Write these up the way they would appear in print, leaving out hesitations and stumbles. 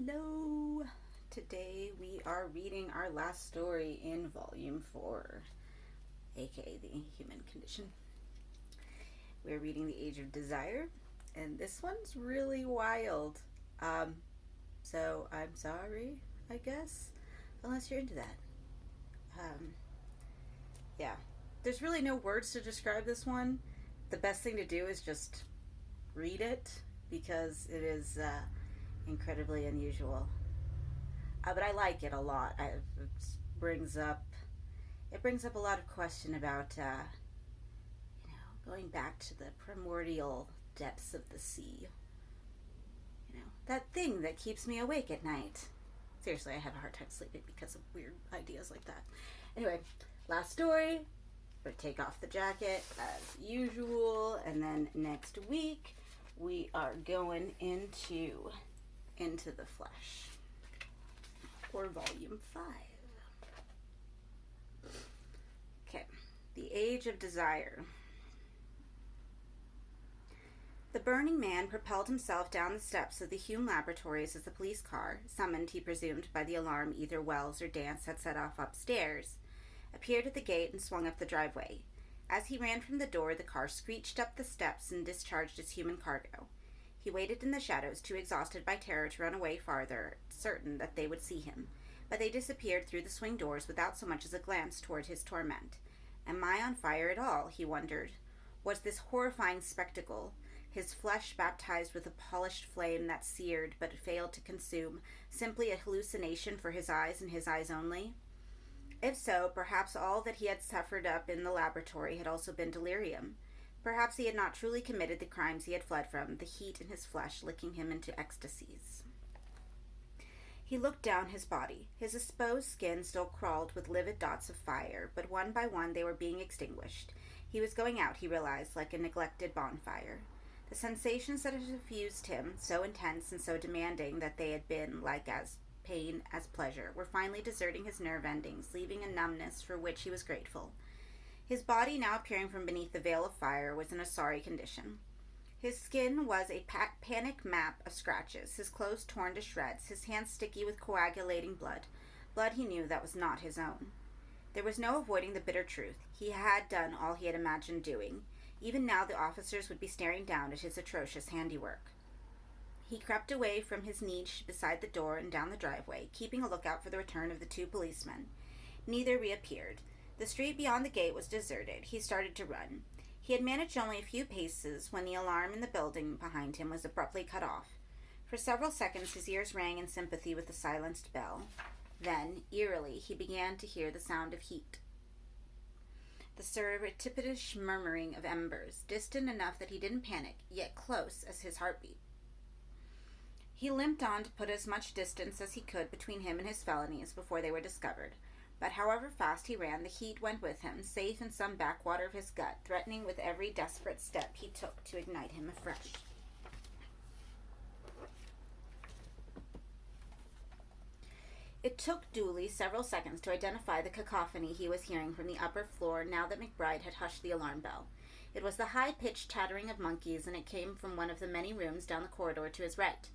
Hello! Today we are reading our last story in Volume 4, aka The Human Condition. We're reading The Age of Desire, and this one's really wild. So I'm sorry, I guess, unless you're into that. Yeah. There's really no words to describe this one. The best thing to do is just read it, because it is, incredibly unusual. But I like it a lot. It brings up a lot of question about going back to the primordial depths of the sea. That thing that keeps me awake at night. Seriously, I have a hard time sleeping because of weird ideas like that. Anyway, last story. But take off the jacket as usual, and then next week we are going into the Flesh, or Volume 5. Okay, The Age of Desire. The burning man propelled himself down the steps of the Hume Laboratories as the police car, summoned, he presumed, by the alarm either Wells or Dance had set off upstairs, appeared at the gate and swung up the driveway. As he ran from the door, the car screeched up the steps and discharged its human cargo. He waited in the shadows, too exhausted by terror to run away farther, certain that they would see him. But they disappeared through the swing doors without so much as a glance toward his torment. Am I on fire at all? He wondered. Was this horrifying spectacle, his flesh baptized with a polished flame that seared but failed to consume, simply a hallucination for his eyes and his eyes only? If so, perhaps all that he had suffered up in the laboratory had also been delirium. Perhaps he had not truly committed the crimes he had fled from, the heat in his flesh licking him into ecstasies. He looked down his body. His exposed skin still crawled with livid dots of fire, but one by one they were being extinguished. He was going out, he realized, like a neglected bonfire. The sensations that had suffused him, so intense and so demanding that they had been like as pain as pleasure, were finally deserting his nerve endings, leaving a numbness for which he was grateful. His body, now appearing from beneath the veil of fire, was in a sorry condition. His skin was a panic map of scratches, his clothes torn to shreds, his hands sticky with coagulating blood he knew that was not his own. There was no avoiding the bitter truth. He had done all he had imagined doing. Even now the officers would be staring down at his atrocious handiwork. He crept away from his niche beside the door and down the driveway, keeping a lookout for the return of the two policemen. Neither reappeared. The street beyond the gate was deserted. He started to run. He had managed only a few paces when the alarm in the building behind him was abruptly cut off. For several seconds his ears rang in sympathy with the silenced bell. Then, eerily, he began to hear the sound of heat. The surreptitious murmuring of embers, distant enough that he didn't panic, yet close as his heartbeat. He limped on to put as much distance as he could between him and his felonies before they were discovered. But however fast he ran, the heat went with him, safe in some backwater of his gut, threatening with every desperate step he took to ignite him afresh. It took Dooley several seconds to identify the cacophony he was hearing from the upper floor now that McBride had hushed the alarm bell. It was the high-pitched chattering of monkeys, and it came from one of the many rooms down the corridor to his right.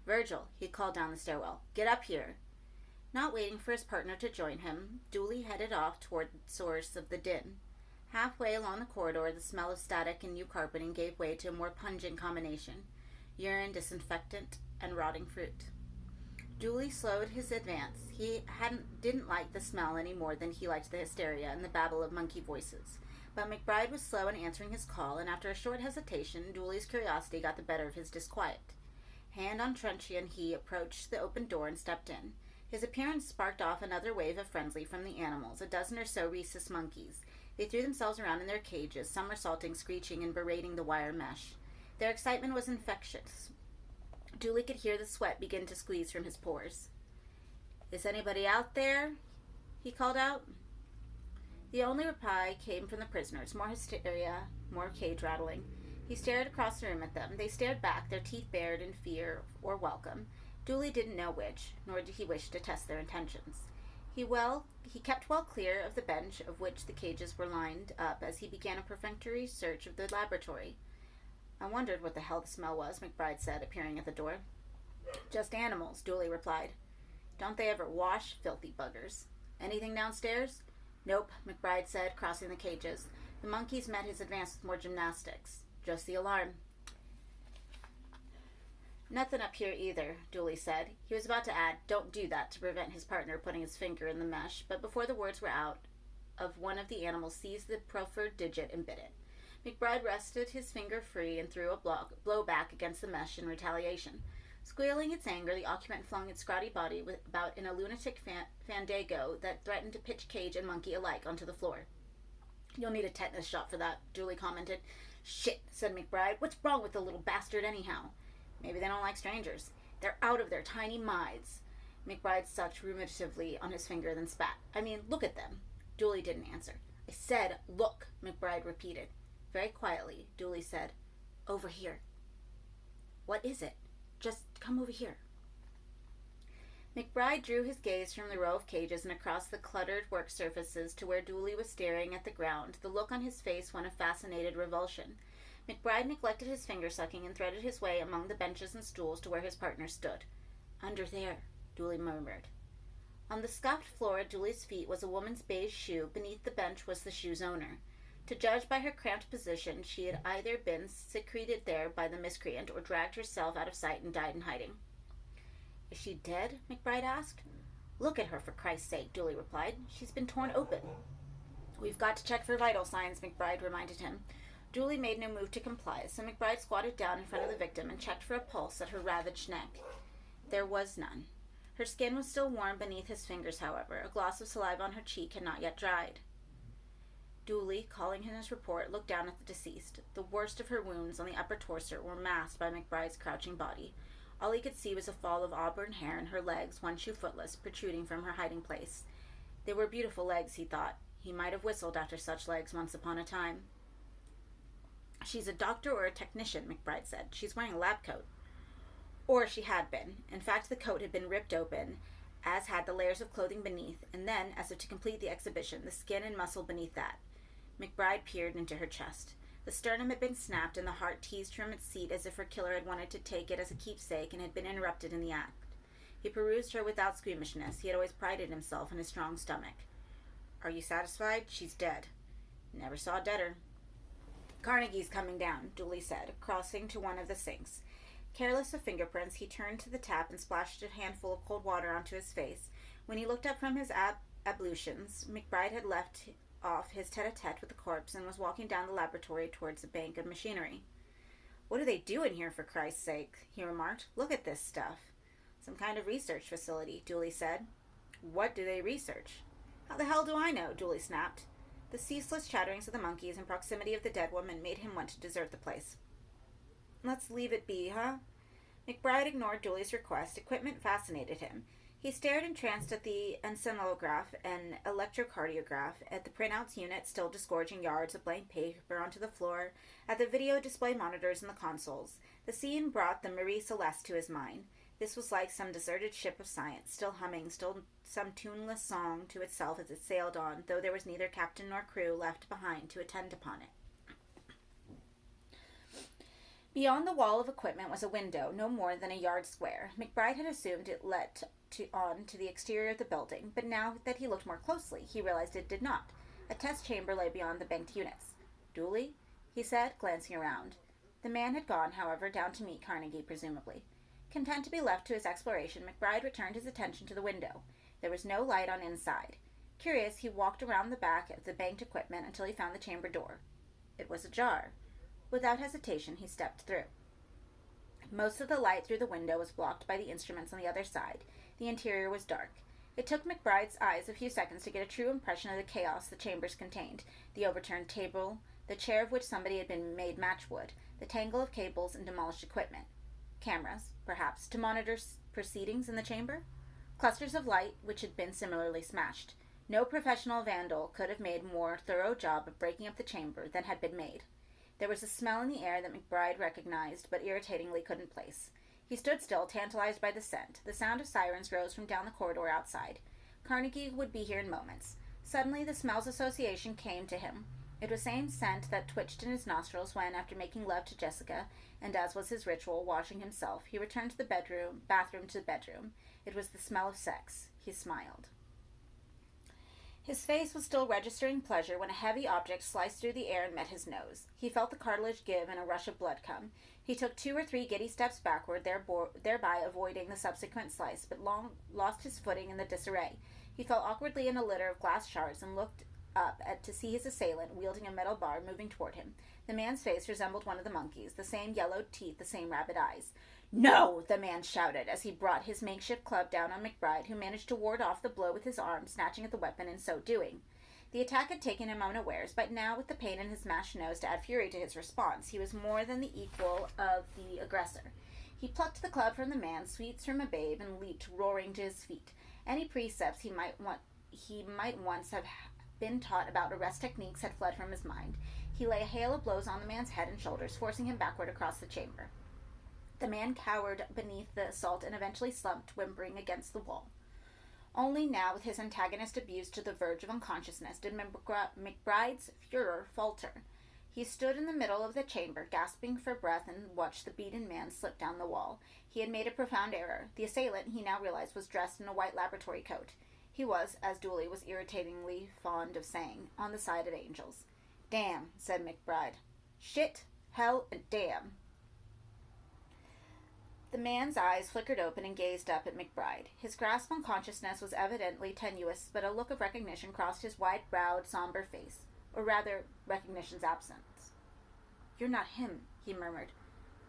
"Virgil," he called down the stairwell, "get up here." Not waiting for his partner to join him, Dooley headed off toward the source of the din. Halfway along the corridor, the smell of static and new carpeting gave way to a more pungent combination: urine, disinfectant, and rotting fruit. Dooley slowed his advance. He didn't like the smell any more than he liked the hysteria and the babble of monkey voices. But McBride was slow in answering his call, and after a short hesitation, Dooley's curiosity got the better of his disquiet. Hand on truncheon, he approached the open door and stepped in. His appearance sparked off another wave of frenzy from the animals, a dozen or so rhesus monkeys. They threw themselves around in their cages, somersaulting, screeching, and berating the wire mesh. Their excitement was infectious. Dooley could hear the sweat begin to squeeze from his pores. "Is anybody out there?" he called out. The only reply came from the prisoners, more hysteria, more cage rattling. He stared across the room at them. They stared back, their teeth bared in fear or welcome. Dooley didn't know which, nor did he wish to test their intentions. He kept well clear of the bench of which the cages were lined up as he began a perfunctory search of the laboratory. "I wondered what the hell the smell was," McBride said, appearing at the door. Just animals, Dooley replied. Don't they ever wash, filthy buggers? Anything downstairs? Nope, McBride said, crossing the cages. The monkeys met his advance with more gymnastics. Just the alarm. Nothing up here either, Dooley said. He was about to add, don't do that, to prevent his partner putting his finger in the mesh, but before the words were out, one of the animals seized the proffered digit and bit it. McBride wrested his finger free and threw a blow back against the mesh in retaliation. Squealing its anger, the occupant flung its scrawny body about in a lunatic fandango that threatened to pitch cage and monkey alike onto the floor. You'll need a tetanus shot for that, Dooley commented. Shit, said McBride. What's wrong with the little bastard anyhow? Maybe they don't like strangers. They're out of their tiny minds. McBride sucked ruminatively on his finger, then spat. I mean, look at them. Dooley didn't answer. I said, look, McBride repeated. Very quietly, Dooley said, over here. What is it? Just come over here. McBride drew his gaze from the row of cages and across the cluttered work surfaces to where Dooley was staring at the ground, the look on his face one of fascinated revulsion. McBride neglected his finger-sucking and threaded his way among the benches and stools to where his partner stood. Under there, Dooley murmured. On the scuffed floor at Dooley's feet was a woman's beige shoe. Beneath the bench was the shoe's owner. To judge by her cramped position, she had either been secreted there by the miscreant or dragged herself out of sight and died in hiding. Is she dead? McBride asked. Look at her, for Christ's sake, Dooley replied. She's been torn open. We've got to check for vital signs, McBride reminded him. Dooley made no move to comply, so McBride squatted down in front of the victim and checked for a pulse at her ravaged neck. There was none. Her skin was still warm beneath his fingers, however. A gloss of saliva on her cheek had not yet dried. Dooley, calling in his report, looked down at the deceased. The worst of her wounds on the upper torso were masked by McBride's crouching body. All he could see was a fall of auburn hair and her legs, one shoe footless, protruding from her hiding place. They were beautiful legs, he thought. He might have whistled after such legs once upon a time. She's a doctor or a technician, McBride said. She's wearing a lab coat. Or she had been. In fact, the coat had been ripped open, as had the layers of clothing beneath, and then, as if to complete the exhibition, the skin and muscle beneath that. McBride peered into her chest. The sternum had been snapped, and the heart teased from its seat as if her killer had wanted to take it as a keepsake and had been interrupted in the act. He perused her without squeamishness. He had always prided himself in his strong stomach. Are you satisfied? She's dead. Never saw a deader. Carnegie's coming down, Dooley said, crossing to one of the sinks. Careless of fingerprints, he turned to the tap and splashed a handful of cold water onto his face. When he looked up from his ablutions, McBride had left off his tete-a-tete with the corpse and was walking down the laboratory towards the bank of machinery. What do they do in here, for Christ's sake? He remarked. Look at this stuff. Some kind of research facility, Dooley said. What do they research? How the hell do I know? Dooley snapped. The ceaseless chatterings of the monkeys and proximity of the dead woman made him want to desert the place. Let's leave it be, huh? McBride ignored Dooley's request. Equipment fascinated him. He stared entranced at the encephalograph and electrocardiograph, at the printouts unit still disgorging yards of blank paper onto the floor, at the video display monitors in the consoles. The scene brought the Marie Celeste to his mind. This was like some deserted ship of science, still humming, still some tuneless song to itself as it sailed on, though there was neither captain nor crew left behind to attend upon it. Beyond the wall of equipment was a window, no more than a yard square. McBride had assumed it let on to the exterior of the building, but now that he looked more closely, he realized it did not. A test chamber lay beyond the banked units. Dooley? He said, glancing around. The man had gone, however, down to meet Carnegie, presumably. Content to be left to his exploration, McBride returned his attention to the window. There was no light on inside. Curious, he walked around the back of the banked equipment until he found the chamber door. It was ajar. Without hesitation, he stepped through. Most of the light through the window was blocked by the instruments on the other side. The interior was dark. It took McBride's eyes a few seconds to get a true impression of the chaos the chambers contained. The overturned table, the chair of which somebody had been made matchwood, the tangle of cables and demolished equipment. Cameras, perhaps, to monitor proceedings in the chamber? Clusters of light which had been similarly smashed. No professional vandal could have made more thorough job of breaking up the chamber than had been made. There was a smell in the air that McBride recognized, but irritatingly couldn't place. He stood still, tantalized by the scent. The sound of sirens rose from down the corridor outside. Carnegie would be here in moments. Suddenly, the smells association came to him. It was the same scent that twitched in his nostrils when, after making love to Jessica, and as was his ritual, washing himself, he returned to the bathroom to the bedroom. It was the smell of sex. He smiled. His face was still registering pleasure when a heavy object sliced through the air and met his nose. He felt the cartilage give and a rush of blood come. He took 2 or 3 giddy steps backward, thereby avoiding the subsequent slice, but lost his footing in the disarray. He fell awkwardly in a litter of glass shards and looked up to see his assailant, wielding a metal bar, moving toward him. The man's face resembled one of the monkeys, the same yellowed teeth, the same rabid eyes. "No!" the man shouted as he brought his makeshift club down on McBride, who managed to ward off the blow with his arm, snatching at the weapon in so doing. The attack had taken him unawares, but now, with the pain in his mashed nose to add fury to his response, he was more than the equal of the aggressor. He plucked the club from the man, sweets from a babe, and leaped roaring to his feet. Any precepts he might once have been taught about arrest techniques had fled from his mind. He lay a hail of blows on the man's head and shoulders, forcing him backward across the chamber. The man cowered beneath the assault and eventually slumped, whimpering against the wall. Only now, with his antagonist abused to the verge of unconsciousness, did McBride's furor falter. He stood in the middle of the chamber, gasping for breath, and watched the beaten man slip down the wall. He had made a profound error. The assailant, he now realized, was dressed in a white laboratory coat. He was, as Dooley was irritatingly fond of saying, on the side of angels. "Damn," said McBride. "Shit, hell, and damn." The man's eyes flickered open and gazed up at McBride. His grasp on consciousness was evidently tenuous, but a look of recognition crossed his wide-browed, somber face. Or rather, recognition's absence. "You're not him," he murmured.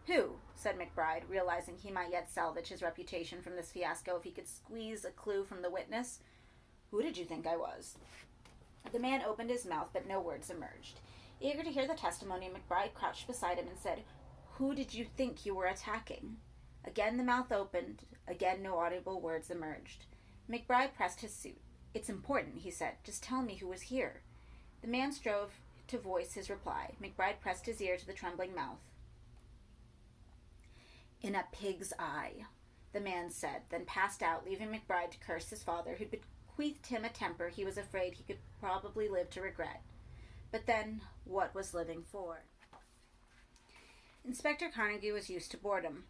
"Who?" said McBride, realizing he might yet salvage his reputation from this fiasco if he could squeeze a clue from the witness. "Who did you think I was?" The man opened his mouth, but no words emerged. Eager to hear the testimony, McBride crouched beside him and said, "Who did you think you were attacking?" Again the mouth opened. Again no audible words emerged. McBride pressed his suit. "It's important," he said. "Just tell me who was here." The man strove to voice his reply. McBride pressed his ear to the trembling mouth. "In a pig's eye," the man said, then passed out, leaving McBride to curse his father, who'd bequeathed him a temper he was afraid he could probably live to regret. But then, what was living for? Inspector Carnegie was used to boredom.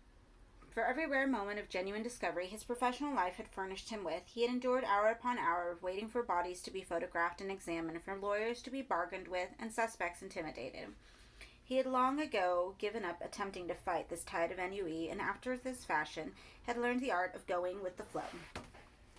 For every rare moment of genuine discovery his professional life had furnished him with, he had endured hour upon hour of waiting for bodies to be photographed and examined, for lawyers to be bargained with, and suspects intimidated. He had long ago given up attempting to fight this tide of ennui, and after this fashion had learned the art of going with the flow.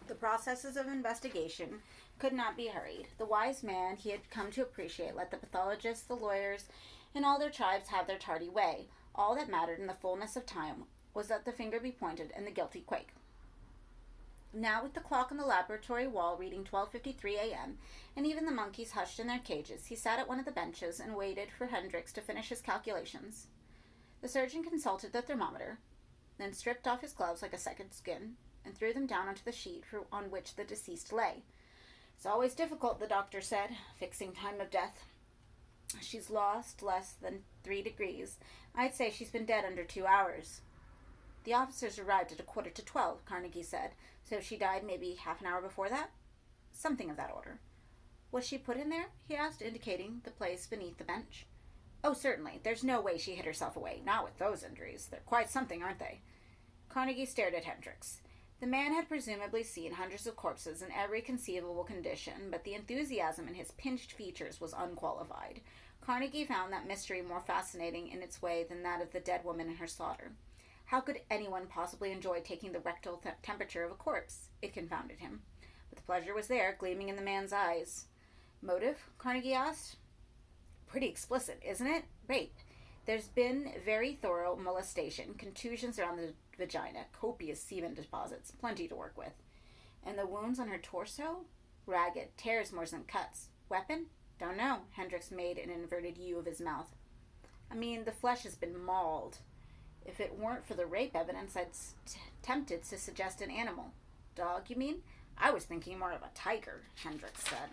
The processes of investigation could not be hurried. The wise man he had come to appreciate let the pathologists, the lawyers, and all their tribes have their tardy way. All that mattered in the fullness of time was that the finger be pointed and the guilty quake. Now, with the clock on the laboratory wall reading 12:53 a.m., and even the monkeys hushed in their cages, he sat at one of the benches and waited for Hendricks to finish his calculations. The surgeon consulted the thermometer, then stripped off his gloves like a second skin, and threw them down onto the sheet on which the deceased lay. "It's always difficult," the doctor said, fixing time of death. "She's lost less than 3 degrees. I'd say she's been dead under 2 hours. "The officers arrived at 11:45, Carnegie said. "So she died maybe half an hour before that?" "Something of that order." "Was she put in there?" he asked, indicating the place beneath the bench. "Oh, certainly. There's no way she hid herself away. Not with those injuries. They're quite something, aren't they?" Carnegie stared at Hendricks. The man had presumably seen hundreds of corpses in every conceivable condition, but the enthusiasm in his pinched features was unqualified. Carnegie found that mystery more fascinating in its way than that of the dead woman and her slaughter. How could anyone possibly enjoy taking the rectal temperature of a corpse? It confounded him. But the pleasure was there, gleaming in the man's eyes. "Motive?" Carnegie asked. "Pretty explicit, isn't it? Rape. There's been very thorough molestation, contusions around the vagina, copious semen deposits, plenty to work with. And the wounds on her torso? Ragged, tears more than cuts. Weapon? Don't know." Hendricks made an inverted U of his mouth. "I mean, the flesh has been mauled. If it weren't for the rape evidence, I'd tempted to suggest an animal." "Dog, you mean?" "I was thinking more of a tiger," Hendricks said.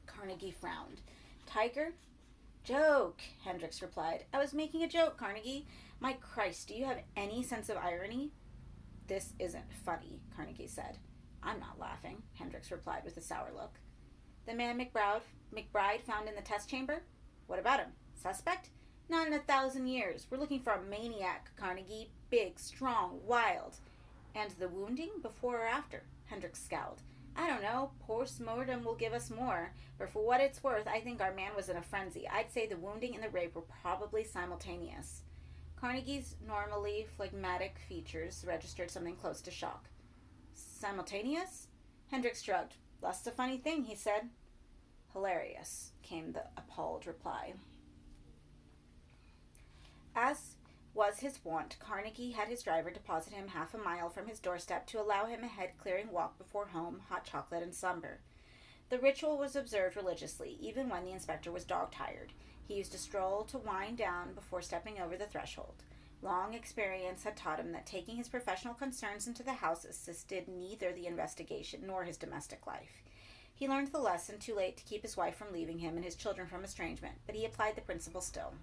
Carnegie frowned. "Tiger?" "Joke," Hendricks replied. "I was making a joke, Carnegie. My Christ, do you have any sense of irony?" "This isn't funny," Carnegie said. "I'm not laughing," Hendricks replied with a sour look. The man McBride found in the test chamber? What about him? Suspect? Not in 1,000 years. We're looking for a maniac, Carnegie. Big, strong, wild. And the wounding, before or after? Hendricks scowled. I don't know. Post-mortem will give us more. But for what it's worth, I think our man was in a frenzy. I'd say the wounding and the rape were probably simultaneous. Carnegie's normally phlegmatic features registered something close to shock. Simultaneous? Hendricks shrugged. That's the funny thing, he said. Hilarious, came the appalled reply. As was his wont, Carnegie had his driver deposit him half a mile from his doorstep to allow him a head-clearing walk before home, hot chocolate and slumber. The ritual was observed religiously, even when the inspector was dog-tired. He used a stroll to wind down before stepping over the threshold. Long experience had taught him that taking his professional concerns into the house assisted neither the investigation nor his domestic life. He learned the lesson too late to keep his wife from leaving him and his children from estrangement, but he applied the principle still.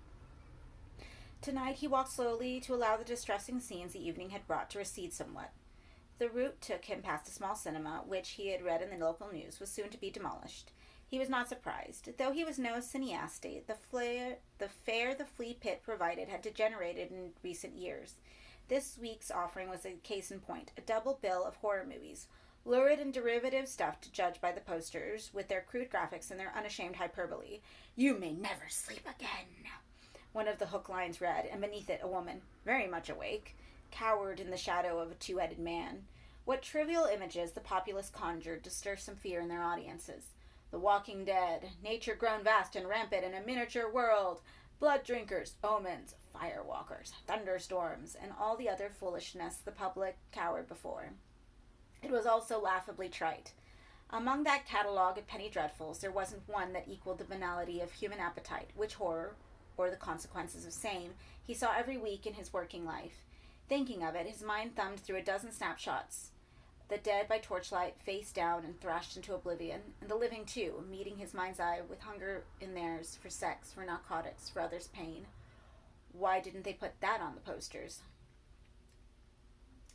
Tonight he walked slowly to allow the distressing scenes the evening had brought to recede somewhat. The route took him past a small cinema, which he had read in the local news was soon to be demolished. He was not surprised. Though he was no cineaste, the fare the flea pit provided had degenerated in recent years. This week's offering was a case in point, a double bill of horror movies, lurid and derivative stuff to judge by the posters, with their crude graphics and their unashamed hyperbole. You may never sleep again, one of the hook lines read, and beneath it a woman, very much awake, cowered in the shadow of a two-headed man. What trivial images the populace conjured to stir some fear in their audiences. The Walking Dead, nature grown vast and rampant in a miniature world, blood drinkers, omens, firewalkers, thunderstorms, and all the other foolishness the public cowered before. It was also laughably trite. Among that catalogue of penny dreadfuls, there wasn't one that equaled the banality of human appetite, which horror, or the consequences of same, he saw every week in his working life. Thinking of it, his mind thumbed through a dozen snapshots. The dead by torchlight, face down and thrashed into oblivion, and the living too, meeting his mind's eye with hunger in theirs for sex, for narcotics, for others' pain. Why didn't they put that on the posters?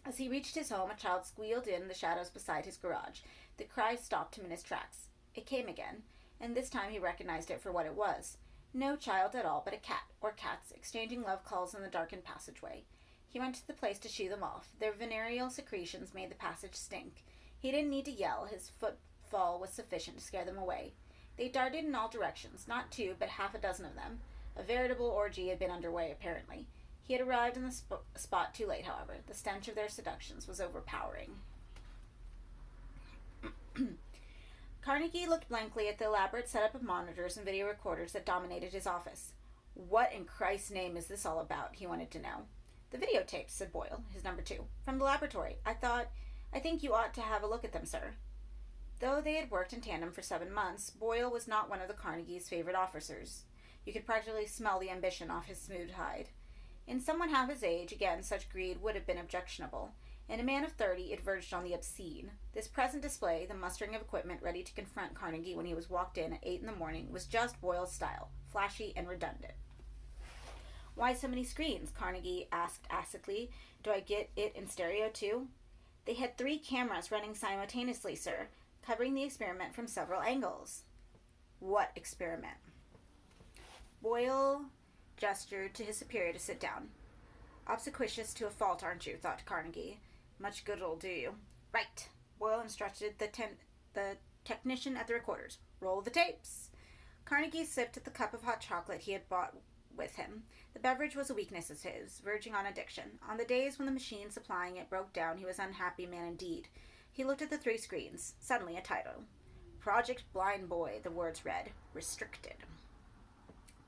As he reached his home, a child squealed in the shadows beside his garage. The cry stopped him in his tracks. It came again, and this time he recognized it for what it was. No child at all, but a cat, or cats, exchanging love calls in the darkened passageway. He went to the place to shoo them off. Their venereal secretions made the passage stink. He didn't need to yell. His footfall was sufficient to scare them away. They darted in all directions, not two, but half a dozen of them. A veritable orgy had been underway, apparently. He had arrived in the spot too late, however. The stench of their seductions was overpowering. Carnegie looked blankly at the elaborate setup of monitors and video recorders that dominated his office. What in Christ's name is this all about? He wanted to know. The videotapes, said Boyle, his number two. From the laboratory. I think you ought to have a look at them, sir. Though they had worked in tandem for 7 months, Boyle was not one of the Carnegie's favorite officers. You could practically smell the ambition off his smooth hide. In someone half his age, again, such greed would have been objectionable. In a man of 30, it verged on the obscene. This present display, the mustering of equipment ready to confront Carnegie when he was walked in at 8 a.m, was just Boyle's style, flashy and redundant. Why so many screens? Carnegie asked acidly. Do I get it in stereo too? They had 3 cameras running simultaneously, sir, covering the experiment from several angles. What experiment? Boyle gestured to his superior to sit down. Obsequious to a fault, aren't you? Thought Carnegie. Much good it'll do you. Right. Boyle instructed the technician at the recorders. Roll the tapes. Carnegie sipped at the cup of hot chocolate he had bought with him. The beverage was a weakness of his, verging on addiction. On the days when the machine supplying it broke down, he was an unhappy man indeed. He looked at the 3 screens. Suddenly a title. Project Blind Boy, the words read. Restricted.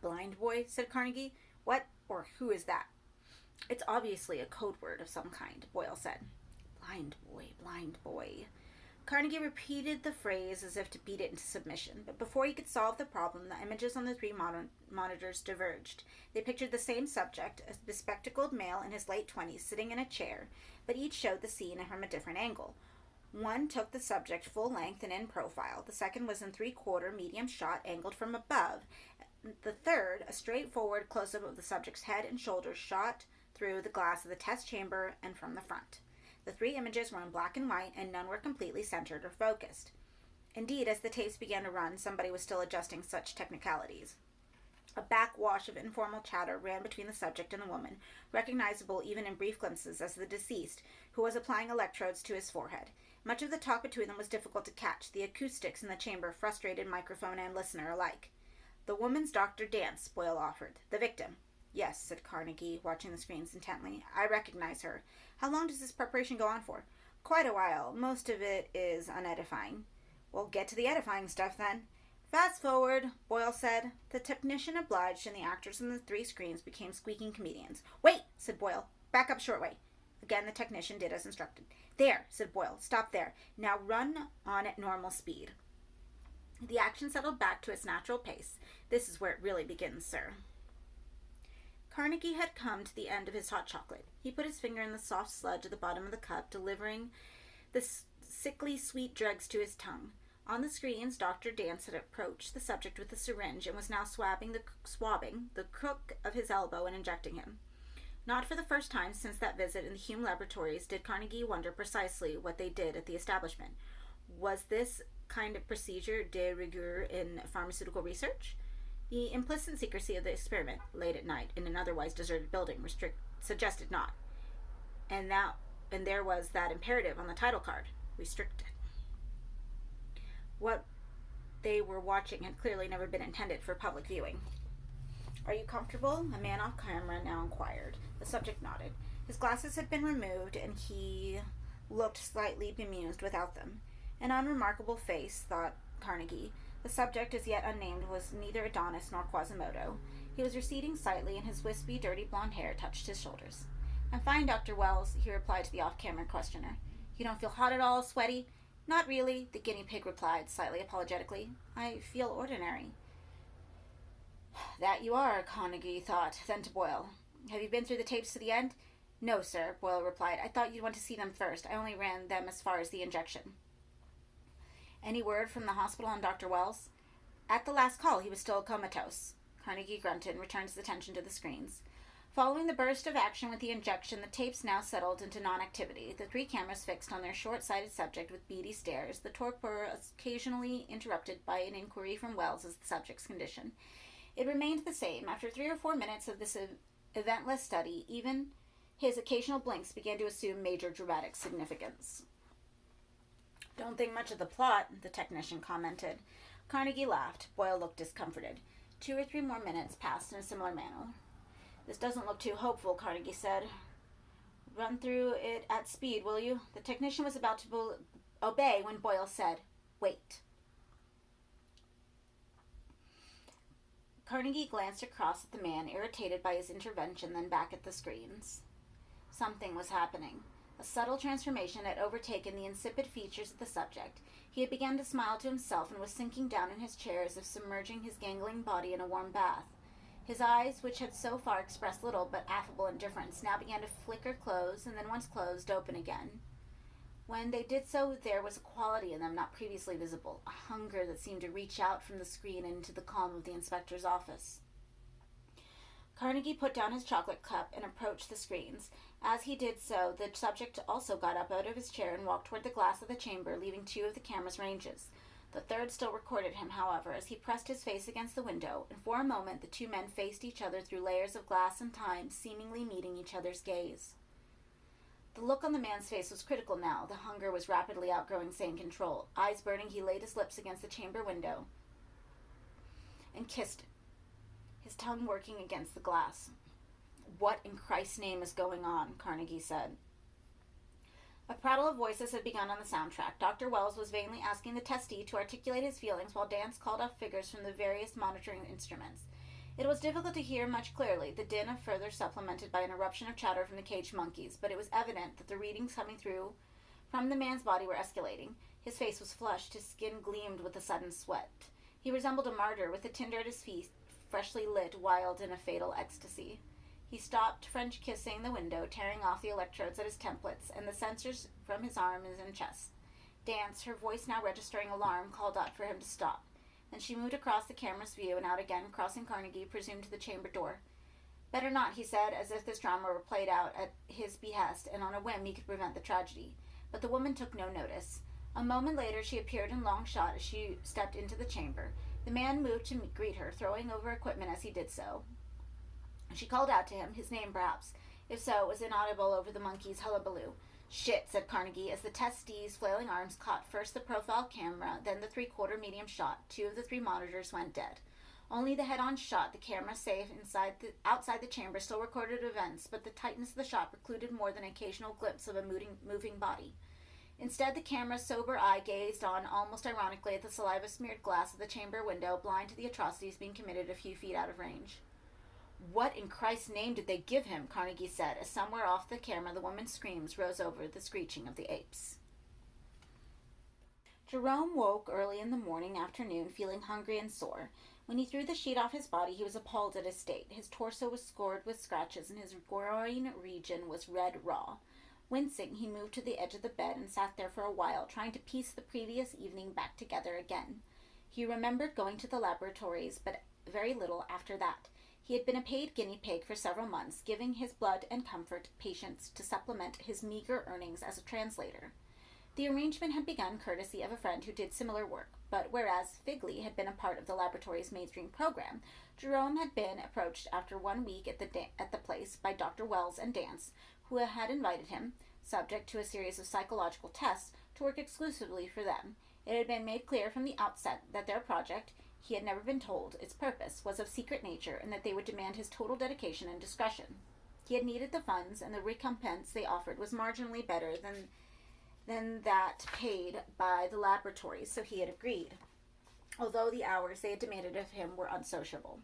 Blind Boy? Said Carnegie. What or who is that? It's obviously a code word of some kind, Boyle said. Blind boy, blind boy. Carnegie repeated the phrase as if to beat it into submission, but before he could solve the problem, the images on the 3 monitors diverged. They pictured the same subject, a bespectacled male in his late 20s, sitting in a chair, but each showed the scene from a different angle. One took the subject full length and in profile. The second was in 3/4 medium shot, angled from above. The third, a straightforward close-up of the subject's head and shoulders shot through the glass of the test chamber and from the front. The 3 images were in black and white, and none were completely centered or focused. Indeed, as the tapes began to run, somebody was still adjusting such technicalities. A backwash of informal chatter ran between the subject and the woman, recognizable even in brief glimpses as the deceased, who was applying electrodes to his forehead. Much of the talk between them was difficult to catch. The acoustics in the chamber frustrated microphone and listener alike. "The woman's Dr. Dance," Boyle offered. "The victim." "Yes," said Carnegie, watching the screens intently. "I recognize her. How long does this preparation go on for?" "Quite a while. Most of it is unedifying." "Well, get to the edifying stuff, then." "Fast forward," Boyle said. The technician obliged, and the actors on the 3 screens became squeaking comedians. "Wait," said Boyle. "Back up short way." Again, the technician did as instructed. "There," said Boyle. "Stop there. Now run on at normal speed." The action settled back to its natural pace. "This is where it really begins, sir." Carnegie had come to the end of his hot chocolate. He put his finger in the soft sludge at the bottom of the cup, delivering the sickly sweet dregs to his tongue. On the screens, Dr. Dance had approached the subject with a syringe and was now swabbing the crook of his elbow and injecting him. Not for the first time since that visit in the Hume laboratories did Carnegie wonder precisely what they did at the establishment. Was this kind of procedure de rigueur in pharmaceutical research? The implicit secrecy of the experiment, late at night in an otherwise deserted building, suggested not. And there was that imperative on the title card, restricted. What they were watching had clearly never been intended for public viewing. "Are you comfortable?" a man off camera now inquired. The subject nodded. His glasses had been removed, and he looked slightly bemused without them. An unremarkable face, thought Carnegie. The subject, as yet unnamed, was neither Adonis nor Quasimodo. He was receding slightly, and his wispy, dirty blonde hair touched his shoulders. "I'm fine, Dr. Wells," he replied to the off-camera questioner. "You don't feel hot at all? Sweaty?" "Not really," the guinea pig replied, slightly apologetically. "I feel ordinary." "That you are," Carnegie thought. Then to Boyle. "Have you been through the tapes to the end?" "No, sir," Boyle replied. "I thought you'd want to see them first. I only ran them as far as the injection." "Any word from the hospital on Dr. Wells?" "At the last call, he was still comatose." Carnegie grunted and returned his attention to the screens. Following the burst of action with the injection, the tapes now settled into non-activity, the 3 cameras fixed on their short-sighted subject with beady stares, the torpor occasionally interrupted by an inquiry from Wells as the subject's condition. It remained the same. After 3 or 4 minutes of this eventless study, even his occasional blinks began to assume major dramatic significance. "Don't think much of the plot," the technician commented. Carnegie laughed. Boyle looked discomforted. 2 or 3 more minutes passed in a similar manner. "This doesn't look too hopeful," Carnegie said. "Run through it at speed, will you?" The technician was about to obey when Boyle said, "Wait." Carnegie glanced across at the man, irritated by his intervention, then back at the screens. Something was happening. A subtle transformation had overtaken the insipid features of the subject. He had begun to smile to himself and was sinking down in his chair as if submerging his gangling body in a warm bath. His eyes, which had so far expressed little but affable indifference, now began to flicker close, and then once closed, open again. When they did so, there was a quality in them not previously visible, a hunger that seemed to reach out from the screen into the calm of the inspector's office. Carnegie put down his chocolate cup and approached the screens. As he did so, the subject also got up out of his chair and walked toward the glass of the chamber, leaving 2 of the camera's ranges. The 3rd still recorded him, however, as he pressed his face against the window, and for a moment the 2 men faced each other through layers of glass and time, seemingly meeting each other's gaze. The look on the man's face was critical now. The hunger was rapidly outgrowing sane control. Eyes burning, he laid his lips against the chamber window and kissed it, his tongue working against the glass. "What in Christ's name is going on?" Carnegie said. A prattle of voices had begun on the soundtrack. Dr. Wells was vainly asking the testee to articulate his feelings while Dance called off figures from the various monitoring instruments. It was difficult to hear much clearly, the din of further supplemented by an eruption of chatter from the caged monkeys, but it was evident that the readings coming through from the man's body were escalating. His face was flushed, his skin gleamed with a sudden sweat. He resembled a martyr, with the tinder at his feet, freshly lit, wild in a fatal ecstasy. He stopped French kissing the window, tearing off the electrodes at his templates and the sensors from his arms and chest. Dance, her voice now registering alarm, called out for him to stop. Then she moved across the camera's view and out again, crossing Carnegie, presumed to the chamber door. "Better not," he said, as if this drama were played out at his behest, and on a whim he could prevent the tragedy. But the woman took no notice. A moment later, she appeared in long shot as she stepped into the chamber. The man moved to greet her, throwing over equipment as he did so. She called out to him, his name perhaps. If so, it was inaudible over the monkey's hullabaloo. "Shit," said Carnegie, as the testee's flailing arms caught first the profile camera, then the three-quarter medium shot. 2 of the 3 monitors went dead. Only the head-on shot, the camera safe outside the chamber, still recorded events, but the tightness of the shot precluded more than an occasional glimpse of a moving body. Instead, the camera's sober eye gazed on, almost ironically, at the saliva-smeared glass of the chamber window, blind to the atrocities being committed a few feet out of range. "What in Christ's name did they give him?" Carnegie said, as somewhere off the camera the woman's screams rose over the screeching of the apes. Jerome woke early in the afternoon, feeling hungry and sore. When he threw the sheet off his body, he was appalled at his state. His torso was scored with scratches, and his groin region was red raw. Wincing, he moved to the edge of the bed and sat there for a while, trying to piece the previous evening back together again. He remembered going to the laboratories, but very little after that. He had been a paid guinea pig for several months, giving his blood and comfort patients to supplement his meager earnings as a translator. The arrangement had begun courtesy of a friend who did similar work, but whereas Figley had been a part of the laboratory's mainstream program, Jerome had been approached after 1 week at the place by Dr. Wells and Dance, who had invited him, subject to a series of psychological tests, to work exclusively for them. It had been made clear from the outset that their project, he had never been told its purpose, was of secret nature, and that they would demand his total dedication and discretion. He had needed the funds, and the recompense they offered was marginally better than that paid by the laboratories, so he had agreed, although the hours they had demanded of him were unsociable.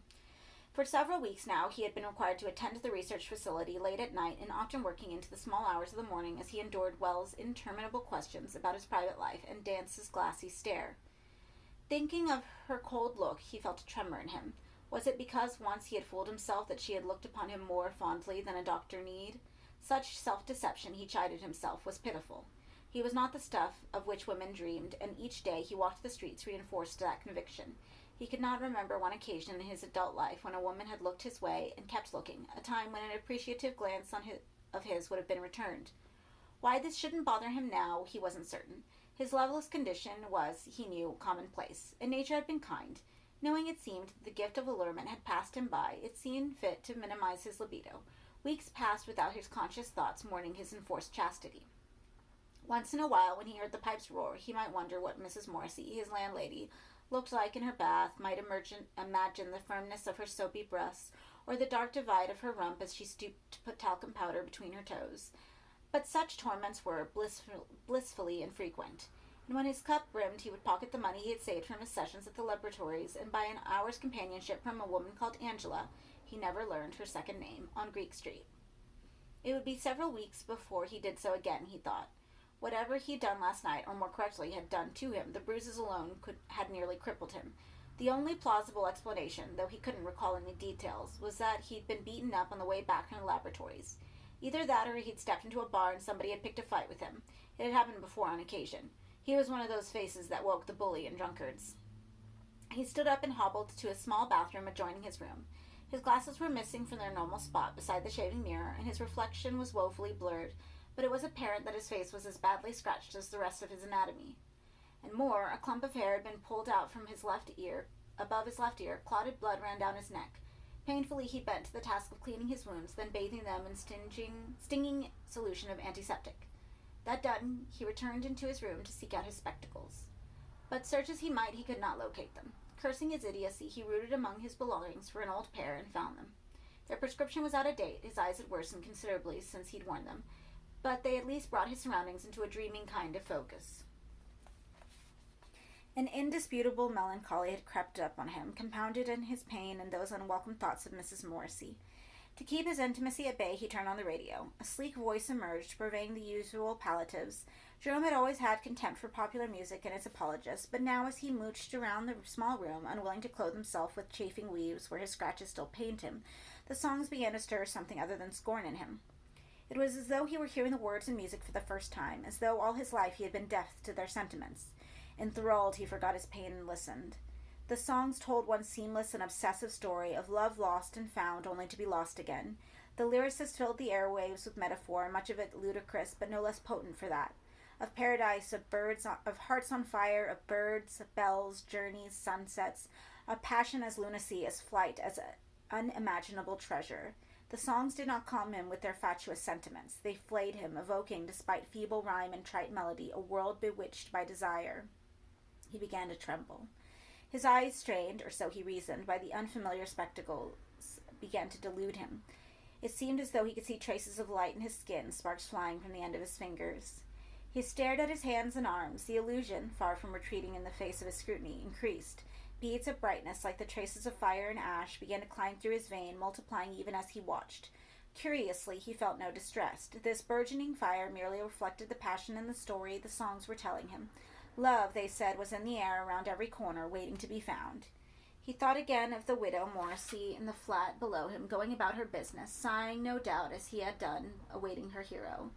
For several weeks now, he had been required to attend to the research facility late at night and often working into the small hours of the morning as he endured Wells' interminable questions about his private life and Dance's glassy stare. Thinking of her cold look, he felt a tremor in him. Was it because once he had fooled himself that she had looked upon him more fondly than a doctor need? Such self-deception, he chided himself, was pitiful. He was not the stuff of which women dreamed, and each day he walked the streets reinforced that conviction. He could not remember one occasion in his adult life when a woman had looked his way and kept looking, a time when an appreciative glance of his would have been returned. Why this shouldn't bother him now, he wasn't certain. His loveless condition was, he knew, commonplace, and nature had been kind. Knowing it seemed the gift of allurement had passed him by, it seemed fit to minimize his libido. Weeks passed without his conscious thoughts mourning his enforced chastity. Once in a while, when he heard the pipes roar, he might wonder what Mrs. Morrissey, his landlady, looked like in her bath, might imagine the firmness of her soapy breasts, or the dark divide of her rump as she stooped to put talcum powder between her toes. But such torments were blissfully infrequent, and when his cup brimmed, he would pocket the money he had saved from his sessions at the laboratories, and buy an hour's companionship from a woman called Angela, he never learned her second name, on Greek Street. It would be several weeks before he did so again, he thought. Whatever he had done last night, or more correctly had done to him, the bruises alone had nearly crippled him. The only plausible explanation, though he couldn't recall any details, was that he'd been beaten up on the way back from the laboratories. Either that or he'd stepped into a bar and somebody had picked a fight with him. It had happened before on occasion. He was one of those faces that woke the bully and drunkards. He stood up and hobbled to a small bathroom adjoining his room. His glasses were missing from their normal spot beside the shaving mirror, and his reflection was woefully blurred, but it was apparent that his face was as badly scratched as the rest of his anatomy. And more, a clump of hair had been pulled out from his left ear. Above his left ear, clotted blood ran down his neck. Painfully, he bent to the task of cleaning his wounds, then bathing them in stinging solution of antiseptic. That done, he returned into his room to seek out his spectacles. But search as he might, he could not locate them. Cursing his idiocy, he rooted among his belongings for an old pair and found them. Their prescription was out of date. His eyes had worsened considerably since he'd worn them, but they at least brought his surroundings into a dreaming kind of focus. An indisputable melancholy had crept up on him, compounded in his pain and those unwelcome thoughts of Mrs. Morrissey. To keep his intimacy at bay, he turned on the radio. A sleek voice emerged, purveying the usual palliatives. Jerome had always had contempt for popular music and its apologists, but now as he mooched around the small room, unwilling to clothe himself with chafing weaves where his scratches still pained him, the songs began to stir something other than scorn in him. It was as though he were hearing the words and music for the first time, as though all his life he had been deaf to their sentiments. Enthralled, he forgot his pain and listened. The songs told one seamless and obsessive story of love lost and found only to be lost again. The lyricist filled the airwaves with metaphor, much of it ludicrous, but no less potent for that. of paradise, of birds, of hearts on fire, of birds, bells, journeys, sunsets, of passion as lunacy, as flight, as unimaginable treasure. The songs did not calm him with their fatuous sentiments. They flayed him, evoking, despite feeble rhyme and trite melody, a world bewitched by desire. He began to tremble. His eyes, strained, or so he reasoned, by the unfamiliar spectacles, began to delude him. It seemed as though he could see traces of light in his skin, sparks flying from the end of his fingers. He stared at his hands and arms. The illusion, far from retreating in the face of his scrutiny, increased. Beads of brightness, like the traces of fire and ash, began to climb through his vein, multiplying even as he watched. Curiously, he felt no distress. This burgeoning fire merely reflected the passion in the story the songs were telling him. Love, they said, was in the air around every corner, waiting to be found. He thought again of the widow Morrissey in the flat below him, going about her business, sighing, no doubt, as he had done, awaiting her hero.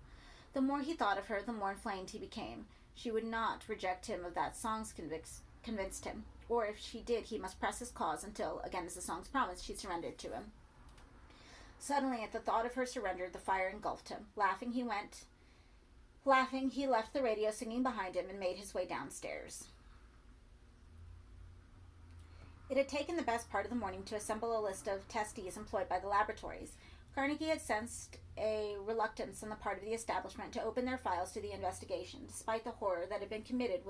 The more he thought of her, the more inflamed he became. She would not reject him if that songs convinced him, or if she did, he must press his cause until, again as the songs promised, she surrendered to him. Suddenly, at the thought of her surrender, the fire engulfed him. Laughing, he left the radio singing behind him and made his way downstairs. It had taken the best part of the morning to assemble a list of testees employed by the laboratories. Carnegie had sensed a reluctance on the part of the establishment to open their files to the investigation, despite the horror that had been committed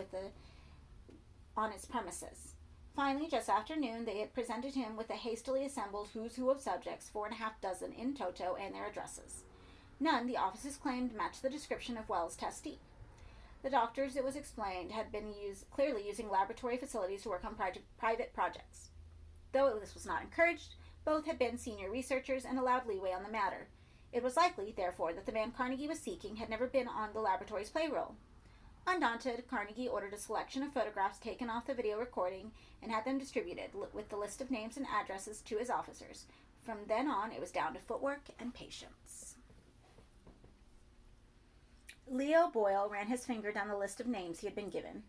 on its premises. Finally, just after noon, they had presented him with a hastily assembled who's who of subjects, 4.5 in toto, and their addresses. None, the officers claimed, matched the description of Wells' testee. The doctors, it was explained, had been clearly using laboratory facilities to work on private projects. Though this was not encouraged, both had been senior researchers and allowed leeway on the matter. It was likely, therefore, that the man Carnegie was seeking had never been on the laboratory's payroll. Undaunted, Carnegie ordered a selection of photographs taken off the video recording and had them distributed with the list of names and addresses to his officers. From then on, it was down to footwork and patience. Leo Boyle ran his finger down the list of names he had been given.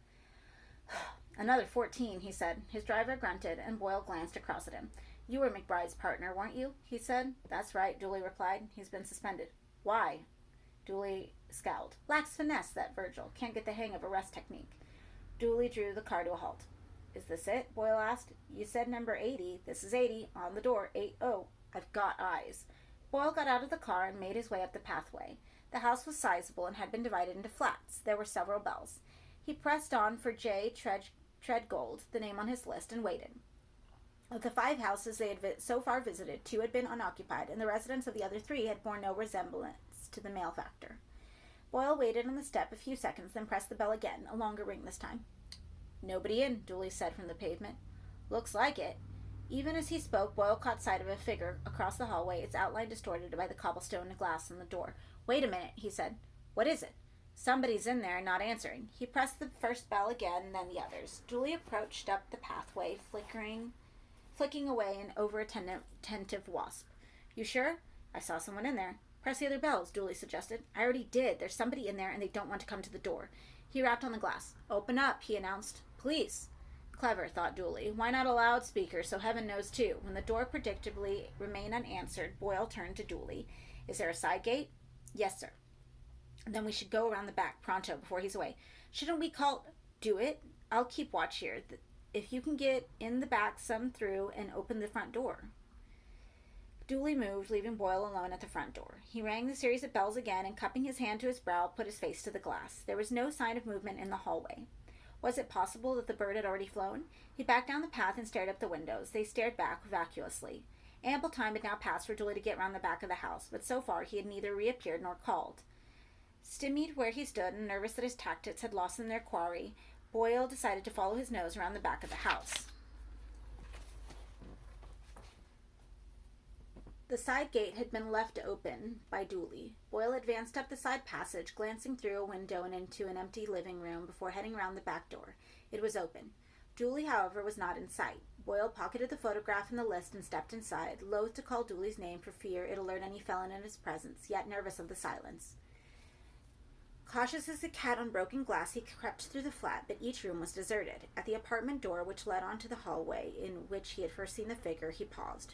Another 14, he said. His driver grunted, and Boyle glanced across at him. You were McBride's partner, weren't you? He said. That's right, Dooley replied. He's been suspended. Why? Dooley scowled. Lacks finesse, that Virgil. Can't get the hang of arrest technique. Dooley drew the car to a halt. Is this it? Boyle asked. You said number 80. This is 80. On the door. 80. I've got eyes. Boyle got out of the car and made his way up the pathway. The house was sizable and had been divided into flats. There were several bells. He pressed on for J. Treadgold, the name on his list, and waited. Of the 5 houses they had so far visited, 2 had been unoccupied, and the residents of the other 3 had borne no resemblance to the male factor. Boyle waited on the step a few seconds, then pressed the bell again, a longer ring this time. Nobody in, Dooley said from the pavement. Looks like it. Even as he spoke, Boyle caught sight of a figure across the hallway, its outline distorted by the cobblestone and glass on the door. Wait a minute, he said. What is it? Somebody's in there and not answering. He pressed the first bell again, then the others. Dooley approached up the pathway, flicking away an over-attentive wasp. You sure? I saw someone in there. Press the other bells, Dooley suggested. I already did. There's somebody in there and they don't want to come to the door. He rapped on the glass. Open up, he announced. Police. Clever, thought Dooley. Why not a loudspeaker so heaven knows too? When the door predictably remained unanswered, Boyle turned to Dooley. Is there a side gate? Yes, sir. Then we should go around the back pronto before he's away. Shouldn't we call... Do it. I'll keep watch here. If you can get in the back some through and open the front door. Dooley moved, leaving Boyle alone at the front door. He rang the series of bells again and, cupping his hand to his brow, put his face to the glass. There was no sign of movement in the hallway. Was it possible that the bird had already flown? He backed down the path and stared up the windows. They stared back vacuously. Ample time had now passed for Dooley to get round the back of the house, but so far he had neither reappeared nor called. Stymied where he stood and nervous that his tactics had lost them their quarry, Boyle decided to follow his nose around the back of the house. The side gate had been left open by Dooley. Boyle advanced up the side passage, glancing through a window and into an empty living room before heading round the back door. It was open. Dooley, however, was not in sight. Boyle pocketed the photograph and the list and stepped inside, loath to call Dooley's name for fear it alert any felon in his presence, yet nervous of the silence. Cautious as a cat on broken glass, he crept through the flat, but each room was deserted. At the apartment door, which led onto the hallway in which he had first seen the figure, he paused.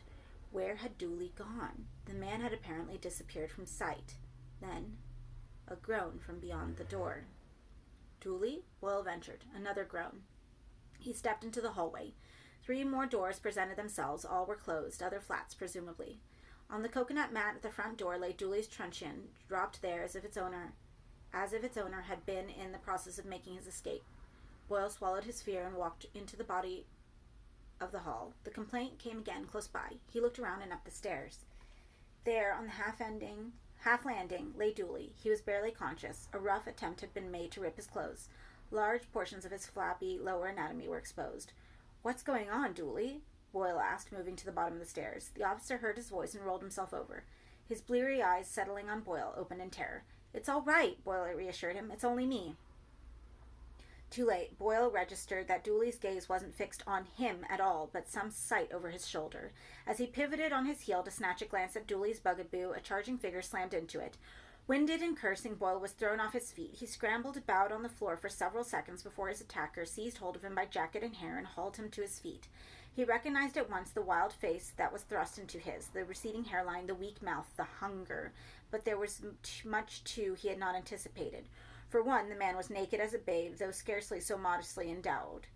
Where had Dooley gone? The man had apparently disappeared from sight. Then, a groan from beyond the door. "Dooley?" Boyle ventured. Another groan. He stepped into the hallway. 3 more doors presented themselves. All were closed, other flats, presumably. On the coconut mat at the front door lay Dooley's truncheon, dropped there as if its owner had been in the process of making his escape. Boyle swallowed his fear and walked into the body of the hall. The complaint came again, close by. He looked around and up the stairs. There, on the half landing, lay Dooley. He was barely conscious. A rough attempt had been made to rip his clothes. Large portions of his flabby lower anatomy were exposed. "What's going on, Dooley?" Boyle asked, moving to the bottom of the stairs. The officer heard his voice and rolled himself over. His bleary eyes, settling on Boyle, opened in terror. "It's all right," Boyle reassured him. "It's only me." Too late. Boyle registered that Dooley's gaze wasn't fixed on him at all, but some sight over his shoulder. As he pivoted on his heel to snatch a glance at Dooley's bugaboo, a charging figure slammed into it. Winded and cursing, Boyle was thrown off his feet. He scrambled about on the floor for several seconds before his attacker seized hold of him by jacket and hair and hauled him to his feet. He recognized at once the wild face that was thrust into his, the receding hairline, the weak mouth, the hunger. But there was much, too, he had not anticipated. For one, the man was naked as a babe, though scarcely so modestly endowed.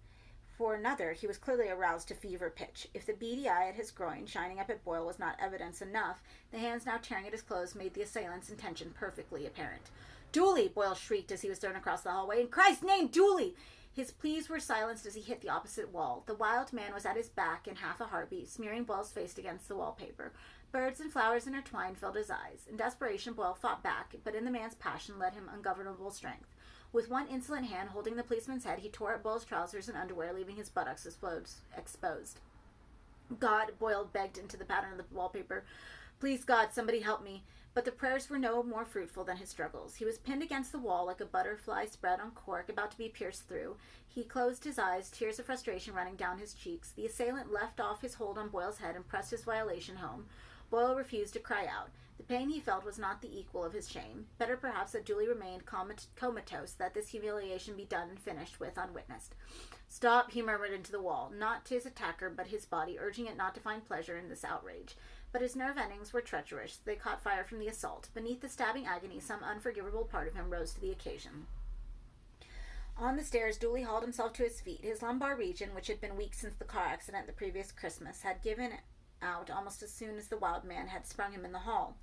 For another, he was clearly aroused to fever pitch. If the beady eye at his groin, shining up at Boyle, was not evidence enough, the hands now tearing at his clothes made the assailant's intention perfectly apparent. "Dooley!" Boyle shrieked as he was thrown across the hallway. "In Christ's name, Dooley!" His pleas were silenced as he hit the opposite wall. The wild man was at his back in half a heartbeat, smearing Boyle's face against the wallpaper. Birds and flowers intertwined filled his eyes. In desperation, Boyle fought back, but in the man's passion led him ungovernable strength. With one insolent hand holding the policeman's head, he tore at Boyle's trousers and underwear, leaving his buttocks exposed. "God," Boyle begged into the pattern of the wallpaper. "Please, God, somebody help me." But the prayers were no more fruitful than his struggles. He was pinned against the wall like a butterfly spread on cork, about to be pierced through. He closed his eyes, tears of frustration running down his cheeks. The assailant left off his hold on Boyle's head and pressed his violation home. Boyle refused to cry out. The pain he felt was not the equal of his shame. Better perhaps that Dooley remained comatose, that this humiliation be done and finished with unwitnessed. "Stop," he murmured into the wall, not to his attacker but his body, urging it not to find pleasure in this outrage. But his nerve endings were treacherous. They caught fire from the assault. Beneath the stabbing agony, some unforgivable part of him rose to the occasion. On the stairs, Dooley hauled himself to his feet. His lumbar region, which had been weak since the car accident the previous Christmas, had given out almost as soon as the wild man had sprung him in the hall.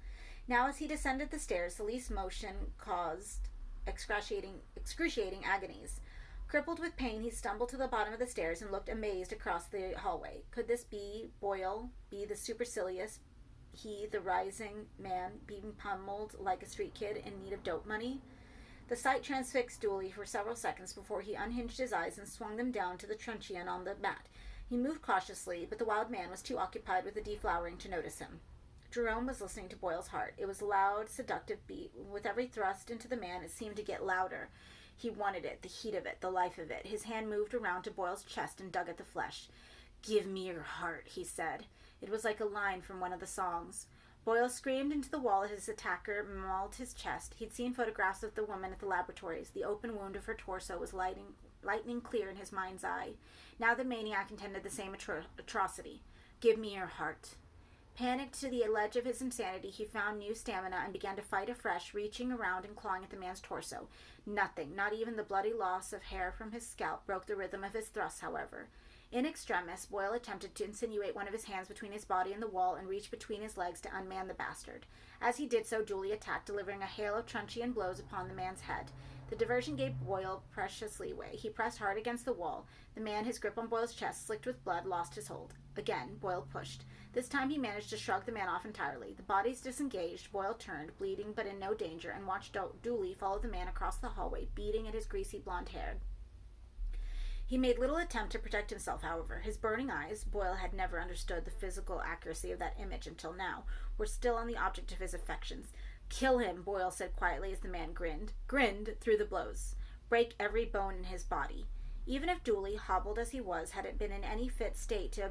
Now, as he descended the stairs, the least motion caused excruciating agonies. Crippled with pain, he stumbled to the bottom of the stairs and looked amazed across the hallway. Could this be Boyle, be the supercilious, he, the rising man, being pummeled like a street kid in need of dope money? The sight transfixed Dooley for several seconds before he unhinged his eyes and swung them down to the truncheon on the mat. He moved cautiously, but the wild man was too occupied with the deflowering to notice him. Jerome was listening to Boyle's heart. It was a loud, seductive beat. With every thrust into the man, it seemed to get louder. He wanted it, the heat of it, the life of it. His hand moved around to Boyle's chest and dug at the flesh. "Give me your heart," he said. It was like a line from one of the songs. Boyle screamed into the wall as his attacker mauled his chest. He'd seen photographs of the woman at the laboratories. The open wound of her torso was lightning clear in his mind's eye. Now the maniac intended the same atrocity. "Give me your heart." Panicked to the edge of his insanity, he found new stamina and began to fight afresh, reaching around and clawing at the man's torso. Nothing, not even the bloody loss of hair from his scalp, broke the rhythm of his thrusts, however. In extremis, Boyle attempted to insinuate one of his hands between his body and the wall and reach between his legs to unman the bastard. As he did so, Dooley attacked, delivering a hail of truncheon blows upon the man's head. The diversion gave Boyle precious leeway. He pressed hard against the wall. The man, his grip on Boyle's chest slicked with blood, lost his hold. Again, Boyle pushed. This time he managed to shrug the man off entirely. The bodies disengaged. Boyle turned, bleeding but in no danger, and watched Dooley follow the man across the hallway, beating at his greasy blonde hair. He made little attempt to protect himself, however. His burning eyes, Boyle had never understood the physical accuracy of that image until now, were still on the object of his affections. "Kill him," Boyle said quietly as the man grinned through the blows. "Break every bone in his body." Even if Dooley, hobbled as he was, hadn't been in any fit state to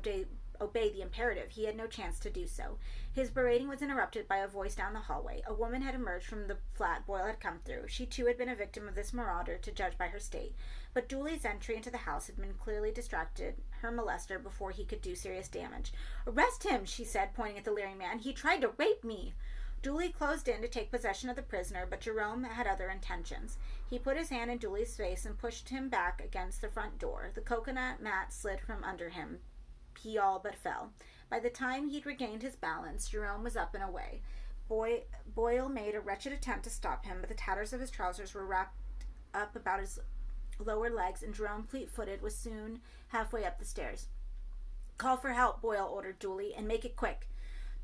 obey the imperative, he had no chance to do so. His berating was interrupted by a voice down the hallway. A woman had emerged from the flat Boyle had come through. She too had been a victim of this marauder, to judge by her state. But Dooley's entry into the house had been clearly distracted her molester before he could do serious damage. "Arrest him," she said, pointing at the leering man. "He tried to rape me." Dooley closed in to take possession of the prisoner, but Jerome had other intentions. He put his hand in Dooley's face and pushed him back against the front door. The coconut mat slid from under him. He all but fell. By the time he'd regained his balance, Jerome was up and away. Boyle made a wretched attempt to stop him, but the tatters of his trousers were wrapped up about his lower legs, and Jerome, fleet-footed, was soon halfway up the stairs. "Call for help," Boyle ordered Dooley, "and make it quick."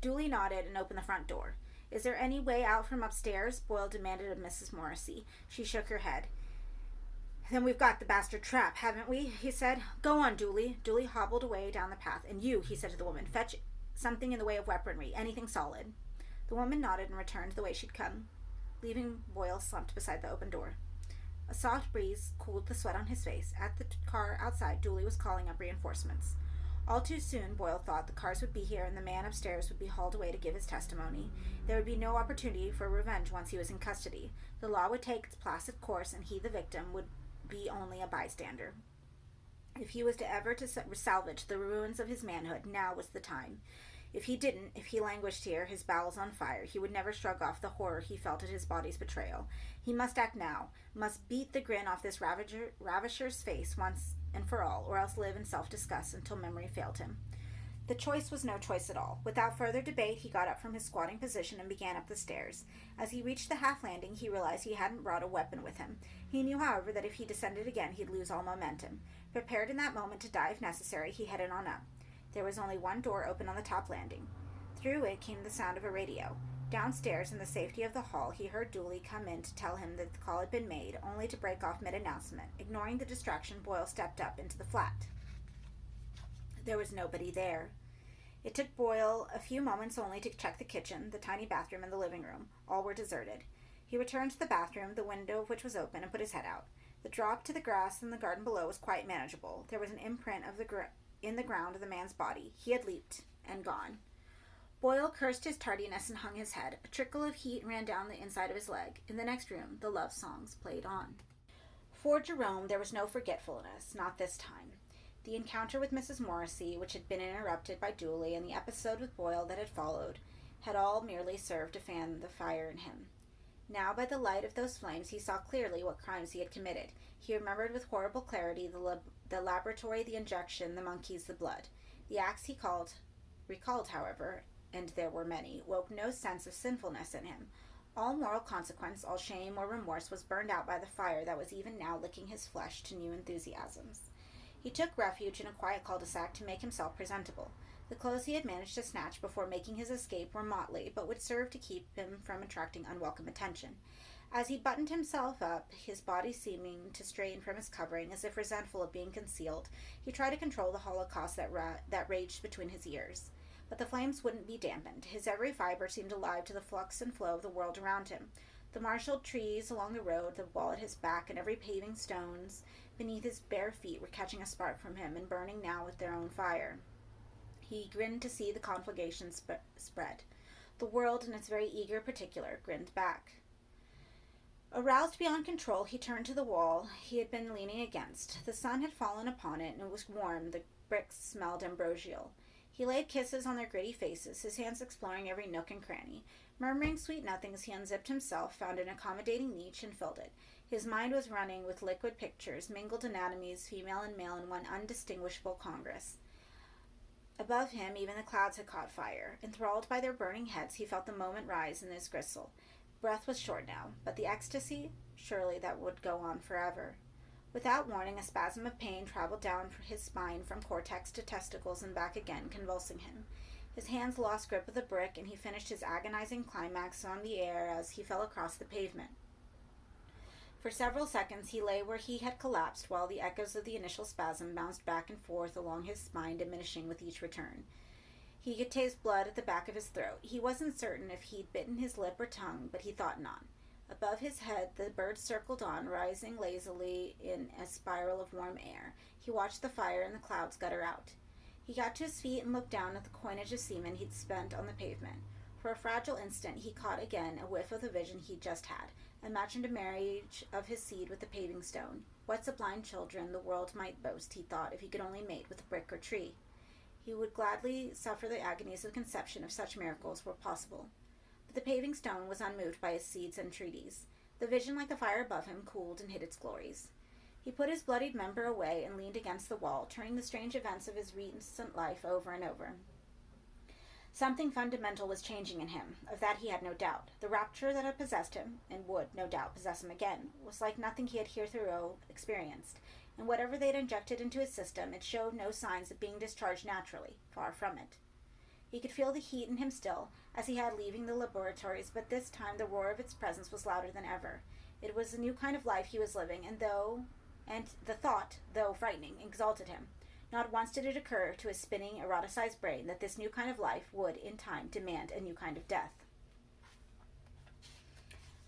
Dooley nodded and opened the front door. "Is there any way out from upstairs?" Boyle demanded of Mrs. Morrissey. She shook her head. "Then we've got the bastard trap, haven't we?" he said. "Go on, Dooley." Dooley hobbled away down the path. "And you," he said to the woman, "fetch something in the way of weaponry, anything solid." The woman nodded and returned the way she'd come, leaving Boyle slumped beside the open door. A soft breeze cooled the sweat on his face. At the car outside, Dooley was calling up reinforcements. All too soon, Boyle thought, the cars would be here and the man upstairs would be hauled away to give his testimony. There would be no opportunity for revenge once he was in custody. The law would take its placid course, and he, the victim, would be only a bystander. If he was to ever to salvage the ruins of his manhood, now was the time. If he didn't, if he languished here, his bowels on fire, he would never shrug off the horror he felt at his body's betrayal. He must act now, must beat the grin off this ravisher's face once and for all, or else live in self-disgust until memory failed him. The choice was no choice at all. Without further debate, he got up from his squatting position and began up the stairs. As he reached the half-landing, he realized he hadn't brought a weapon with him. He knew, however, that if he descended again, he'd lose all momentum. Prepared in that moment to die if necessary, he headed on up. There was only one door open on the top landing. Through it came the sound of a radio. Downstairs, in the safety of the hall, he heard Dooley come in to tell him that the call had been made, only to break off mid-announcement. Ignoring the distraction, Boyle stepped up into the flat. There was nobody there. It took Boyle a few moments only to check the kitchen, the tiny bathroom, and the living room. All were deserted. He returned to the bathroom, the window of which was open, and put his head out. The drop to the grass in the garden below was quite manageable. There was an imprint of in the ground of the man's body. He had leaped and gone. Boyle cursed his tardiness and hung his head. A trickle of heat ran down the inside of his leg. In the next room, the love songs played on. For Jerome, there was no forgetfulness, not this time. The encounter with Mrs. Morrissey, which had been interrupted by Dooley, and the episode with Boyle that had followed, had all merely served to fan the fire in him. Now, by the light of those flames, he saw clearly what crimes he had committed. He remembered with horrible clarity the laboratory, the injection, the monkeys, the blood. The acts he recalled, however, and there were many, woke no sense of sinfulness in him. All moral consequence, all shame or remorse was burned out by the fire that was even now licking his flesh to new enthusiasms. He took refuge in a quiet cul-de-sac to make himself presentable. The clothes he had managed to snatch before making his escape were motley, but would serve to keep him from attracting unwelcome attention. As he buttoned himself up, his body seeming to strain from his covering, as if resentful of being concealed, he tried to control the holocaust that raged between his ears. But the flames wouldn't be dampened. His every fiber seemed alive to the flux and flow of the world around him. The marshalled trees along the road, the wall at his back, and every paving stones beneath his bare feet were catching a spark from him and burning now with their own fire. He grinned to see the conflagration spread. The world, in its very eager particular, grinned back. Aroused beyond control, he turned to the wall he had been leaning against. The sun had fallen upon it, and it was warm. The bricks smelled ambrosial. He laid kisses on their gritty faces, his hands exploring every nook and cranny. Murmuring sweet nothings, he unzipped himself, found an accommodating niche, and filled it. His mind was running with liquid pictures, mingled anatomies, female and male, in one undistinguishable congress. Above him, even the clouds had caught fire. Enthralled by their burning heads, he felt the moment rise in his gristle. Breath was short now, but the ecstasy? Surely that would go on forever. Without warning, a spasm of pain traveled down his spine from cortex to testicles and back again, convulsing him. His hands lost grip of the brick, and he finished his agonizing climax on the air as he fell across the pavement. For several seconds he lay where he had collapsed, while the echoes of the initial spasm bounced back and forth along his spine, diminishing with each return. He could taste blood at the back of his throat. He wasn't certain if he'd bitten his lip or tongue, but he thought not. Above his head the birds circled on, rising lazily in a spiral of warm air. He watched the fire and the clouds gutter out. He got to his feet and looked down at the coinage of semen he'd spent on the pavement. For a fragile instant he caught again a whiff of the vision he'd just had. Imagined a marriage of his seed with the paving stone. What sublime children the world might boast, he thought, if he could only mate with a brick or tree. He would gladly suffer the agonies of conception if such miracles were possible. But The paving stone was unmoved by his seeds and treaties. The vision like the fire above him cooled and hid its glories. He put his bloodied member away and leaned against the wall, turning the strange events of his recent life over and over. Something fundamental was changing in him, of that he had no doubt. The rapture that had possessed him, and would, no doubt, possess him again, was like nothing he had hitherto experienced, and whatever they had injected into his system, it showed no signs of being discharged naturally, far from it. He could feel the heat in him still, as he had leaving the laboratories, but this time the roar of its presence was louder than ever. It was a new kind of life he was living, and the thought, though frightening, exalted him. Not once did it occur to his spinning, eroticized brain that this new kind of life would, in time, demand a new kind of death.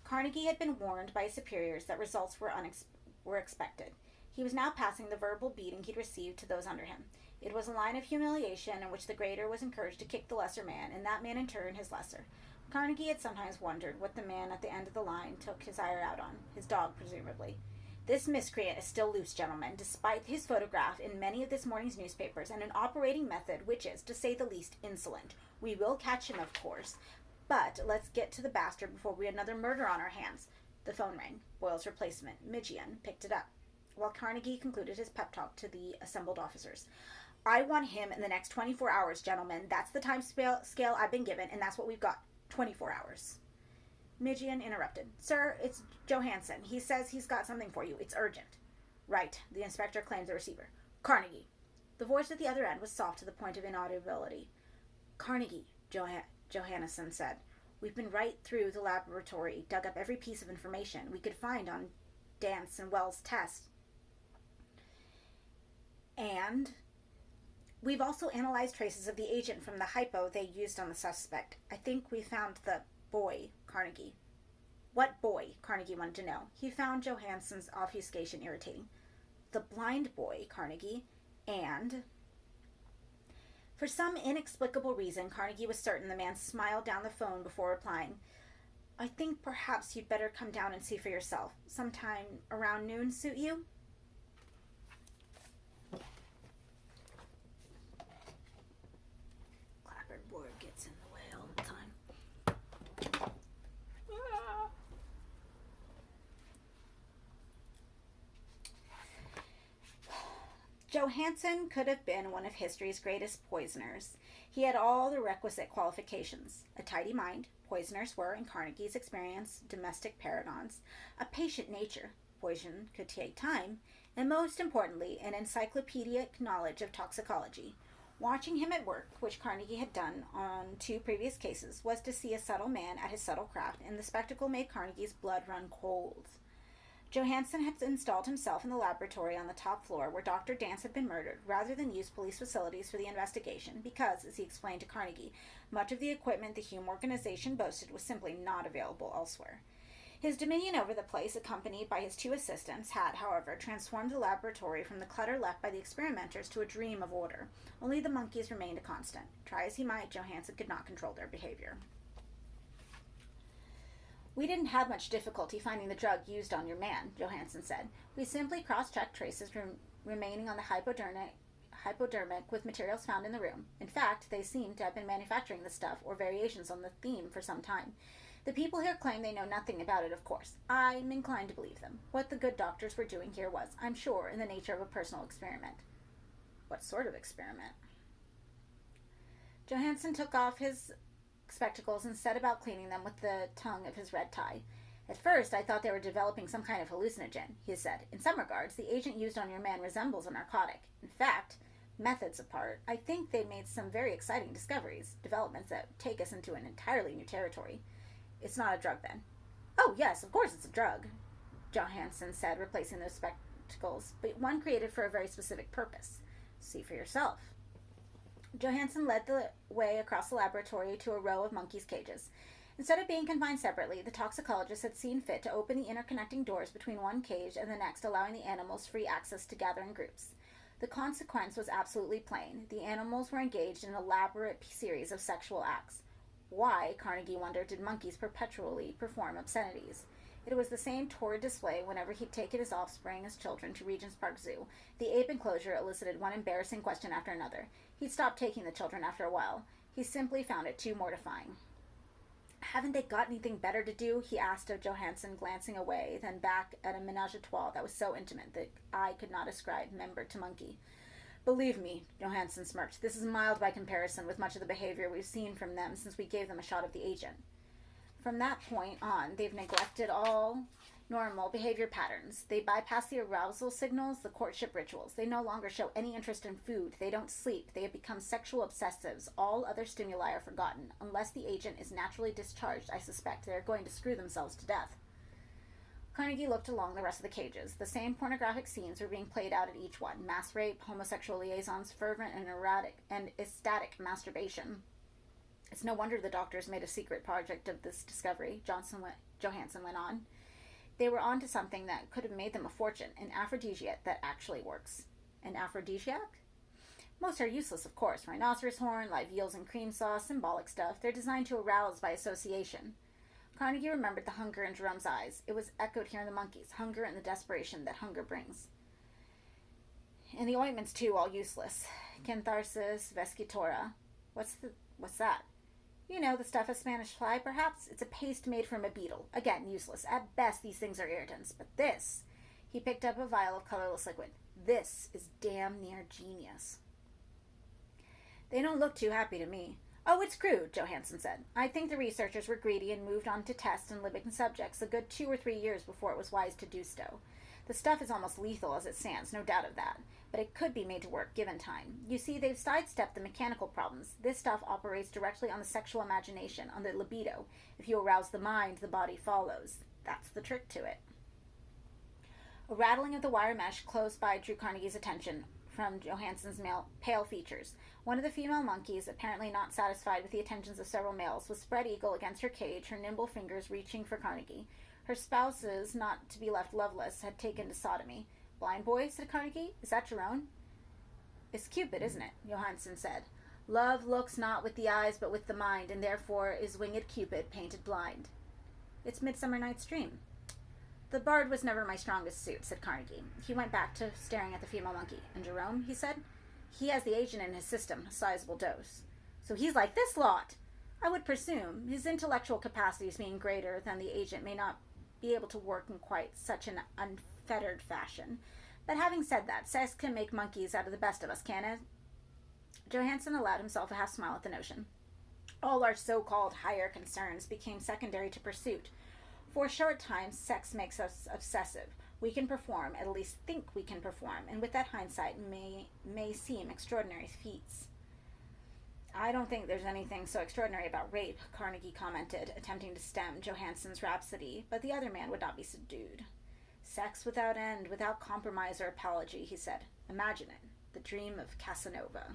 Carnegie had been warned by his superiors that results were expected. He was now passing the verbal beating he'd received to those under him. It was a line of humiliation in which the greater was encouraged to kick the lesser man, and that man in turn his lesser. Carnegie had sometimes wondered what the man at the end of the line took his ire out on, his dog presumably. This miscreant is still loose, gentlemen, despite his photograph in many of this morning's newspapers, and an operating method which is, to say the least, insolent. We will catch him, of course, but let's get to the bastard before we have another murder on our hands. The phone rang. Boyle's replacement, Michian, picked it up, while Carnegie concluded his pep talk to the assembled officers. I want him in the next 24 hours, gentlemen. That's the time scale I've been given, and that's what we've got. 24 hours. Michian interrupted. Sir, it's Johansson. He says he's got something for you. It's urgent. Right, the inspector claimed the receiver. Carnegie. The voice at the other end was soft to the point of inaudibility. Carnegie, Johansson said. We've been right through the laboratory, dug up every piece of information we could find on Dance and Wells' test. And we've also analyzed traces of the agent from the hypo they used on the suspect. I think we found the boy, Carnegie. What boy? Carnegie wanted to know. He found Johansson's obfuscation irritating. The blind boy, Carnegie, and... For some inexplicable reason, Carnegie was certain the man smiled down the phone before replying. I think perhaps you'd better come down and see for yourself. Sometime around noon suit you? Clapperboard gets in the way all the time. Johansson could have been one of history's greatest poisoners. He had all the requisite qualifications. A tidy mind, poisoners were, in Carnegie's experience, domestic paragons, a patient nature, poison could take time, and most importantly, an encyclopedic knowledge of toxicology. Watching him at work, which Carnegie had done on 2 previous cases, was to see a subtle man at his subtle craft, and the spectacle made Carnegie's blood run cold. Johansson had installed himself in the laboratory on the top floor where Dr. Dance had been murdered, rather than use police facilities for the investigation, because, as he explained to Carnegie, much of the equipment the Hume organization boasted was simply not available elsewhere. His dominion over the place, accompanied by his 2 assistants, had, however, transformed the laboratory from the clutter left by the experimenters to a dream of order. Only the monkeys remained a constant. Try as he might, Johansson could not control their behavior. We didn't have much difficulty finding the drug used on your man, Johansson said. We simply cross-checked traces remaining on the hypodermic with materials found in the room. In fact, they seem to have been manufacturing the stuff or variations on the theme for some time. The people here claim they know nothing about it, of course. I'm inclined to believe them. What the good doctors were doing here was, I'm sure, in the nature of a personal experiment. What sort of experiment? Johansson took off his spectacles and set about cleaning them with the tongue of his red tie. At first, I thought they were developing some kind of hallucinogen, he said. In some regards, the agent used on your man resembles a narcotic. In fact, methods apart, I think they made some very exciting discoveries, developments that take us into an entirely new territory. It's not a drug, then? Oh, yes, of course it's a drug, Johansson said, replacing those spectacles, but one created for a very specific purpose. See for yourself. Johansson led the way across the laboratory to a row of monkeys' cages. Instead of being confined separately, the toxicologist had seen fit to open the interconnecting doors between one cage and the next, allowing the animals free access to gather in groups. The consequence was absolutely plain. The animals were engaged in an elaborate series of sexual acts. Why, Carnegie wondered, did monkeys perpetually perform obscenities? It was the same torrid display whenever he'd taken his offspring as children to Regent's Park Zoo. The ape enclosure elicited one embarrassing question after another. He'd stopped taking the children after a while. He simply found it too mortifying. Haven't they got anything better to do? He asked of Johansson, glancing away, then back at a menage a trois that was so intimate that eye could not ascribe member to monkey. Believe me, Johansson smirked, this is mild by comparison with much of the behavior we've seen from them since we gave them a shot of the agent. From that point on, they've neglected all normal behavior patterns. They bypass the arousal signals, the courtship rituals. They no longer show any interest in food. They don't sleep. They have become sexual obsessives. All other stimuli are forgotten. Unless the agent is naturally discharged, I suspect they are going to screw themselves to death. Carnegie looked along the rest of the cages. The same pornographic scenes were being played out at each one. Mass rape, homosexual liaisons, fervent and erratic and ecstatic masturbation. It's no wonder the doctors made a secret project of this discovery, Johansson went on. They were on to something that could have made them a fortune, an aphrodisiac that actually works. An aphrodisiac? Most are useless, of course. Rhinoceros horn, live eels and cream sauce, symbolic stuff. They're designed to arouse by association. Carnegie remembered the hunger in Jerome's eyes. It was echoed here in the monkeys, hunger and the desperation that hunger brings. And the ointments, too, all useless. Cantharsis vescitora. What's that? You know, the stuff of Spanish fly, perhaps? It's a paste made from a beetle. Again, useless. At best, these things are irritants. But this... He picked up a vial of colorless liquid. This is damn near genius. They don't look too happy to me. Oh, it's crude, Johansson said. I think the researchers were greedy and moved on to tests in living subjects a good 2 or 3 years before it was wise to do so. The stuff is almost lethal as it stands, no doubt of that. But it could be made to work, given time. You see, they've sidestepped the mechanical problems. This stuff operates directly on the sexual imagination, on the libido. If you arouse the mind, the body follows. That's the trick to it. A rattling of the wire mesh close by drew Carnegie's attention from Johansson's pale features. One of the female monkeys, apparently not satisfied with the attentions of several males, was spread eagle against her cage, her nimble fingers reaching for Carnegie. Her spouses, not to be left loveless, had taken to sodomy. Blind boy, said Carnegie. Is that Jerome? It's Cupid, isn't it? Johansson said. Love looks not with the eyes but with the mind, and therefore is winged Cupid painted blind. It's Midsummer Night's Dream. The bard was never my strongest suit, said Carnegie. He went back to staring at the female monkey. And Jerome, he said? He has the agent in his system, a sizable dose. So he's like this lot. I would presume his intellectual capacities being greater than the agent may not be able to work in quite such an unfettered fashion. But having said that, sex can make monkeys out of the best of us, can it? Johansson allowed himself a half smile at the notion. All our so-called higher concerns became secondary to pursuit. For a short time, sex makes us obsessive. We can perform, at least think we can perform, and with that hindsight may seem extraordinary feats. I don't think there's anything so extraordinary about rape, Carnegie commented, attempting to stem Johansson's rhapsody, but the other man would not be subdued. Sex without end, without compromise or apology, he said. Imagine it, the dream of Casanova.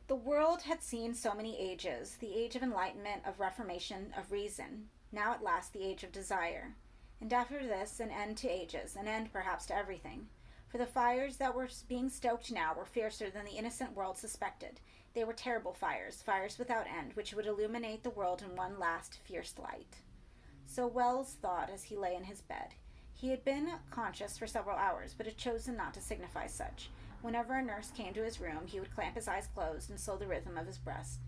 The world had seen so many ages, the age of enlightenment, of reformation, of reason, now at last the age of desire. And after this, an end to ages, an end perhaps to everything. For the fires that were being stoked now were fiercer than the innocent world suspected. They were terrible fires, fires without end, which would illuminate the world in one last fierce light. So Wells thought as he lay in his bed. He had been conscious for several hours, but had chosen not to signify such. Whenever a nurse came to his room, he would clamp his eyes closed and slow the rhythm of his breath.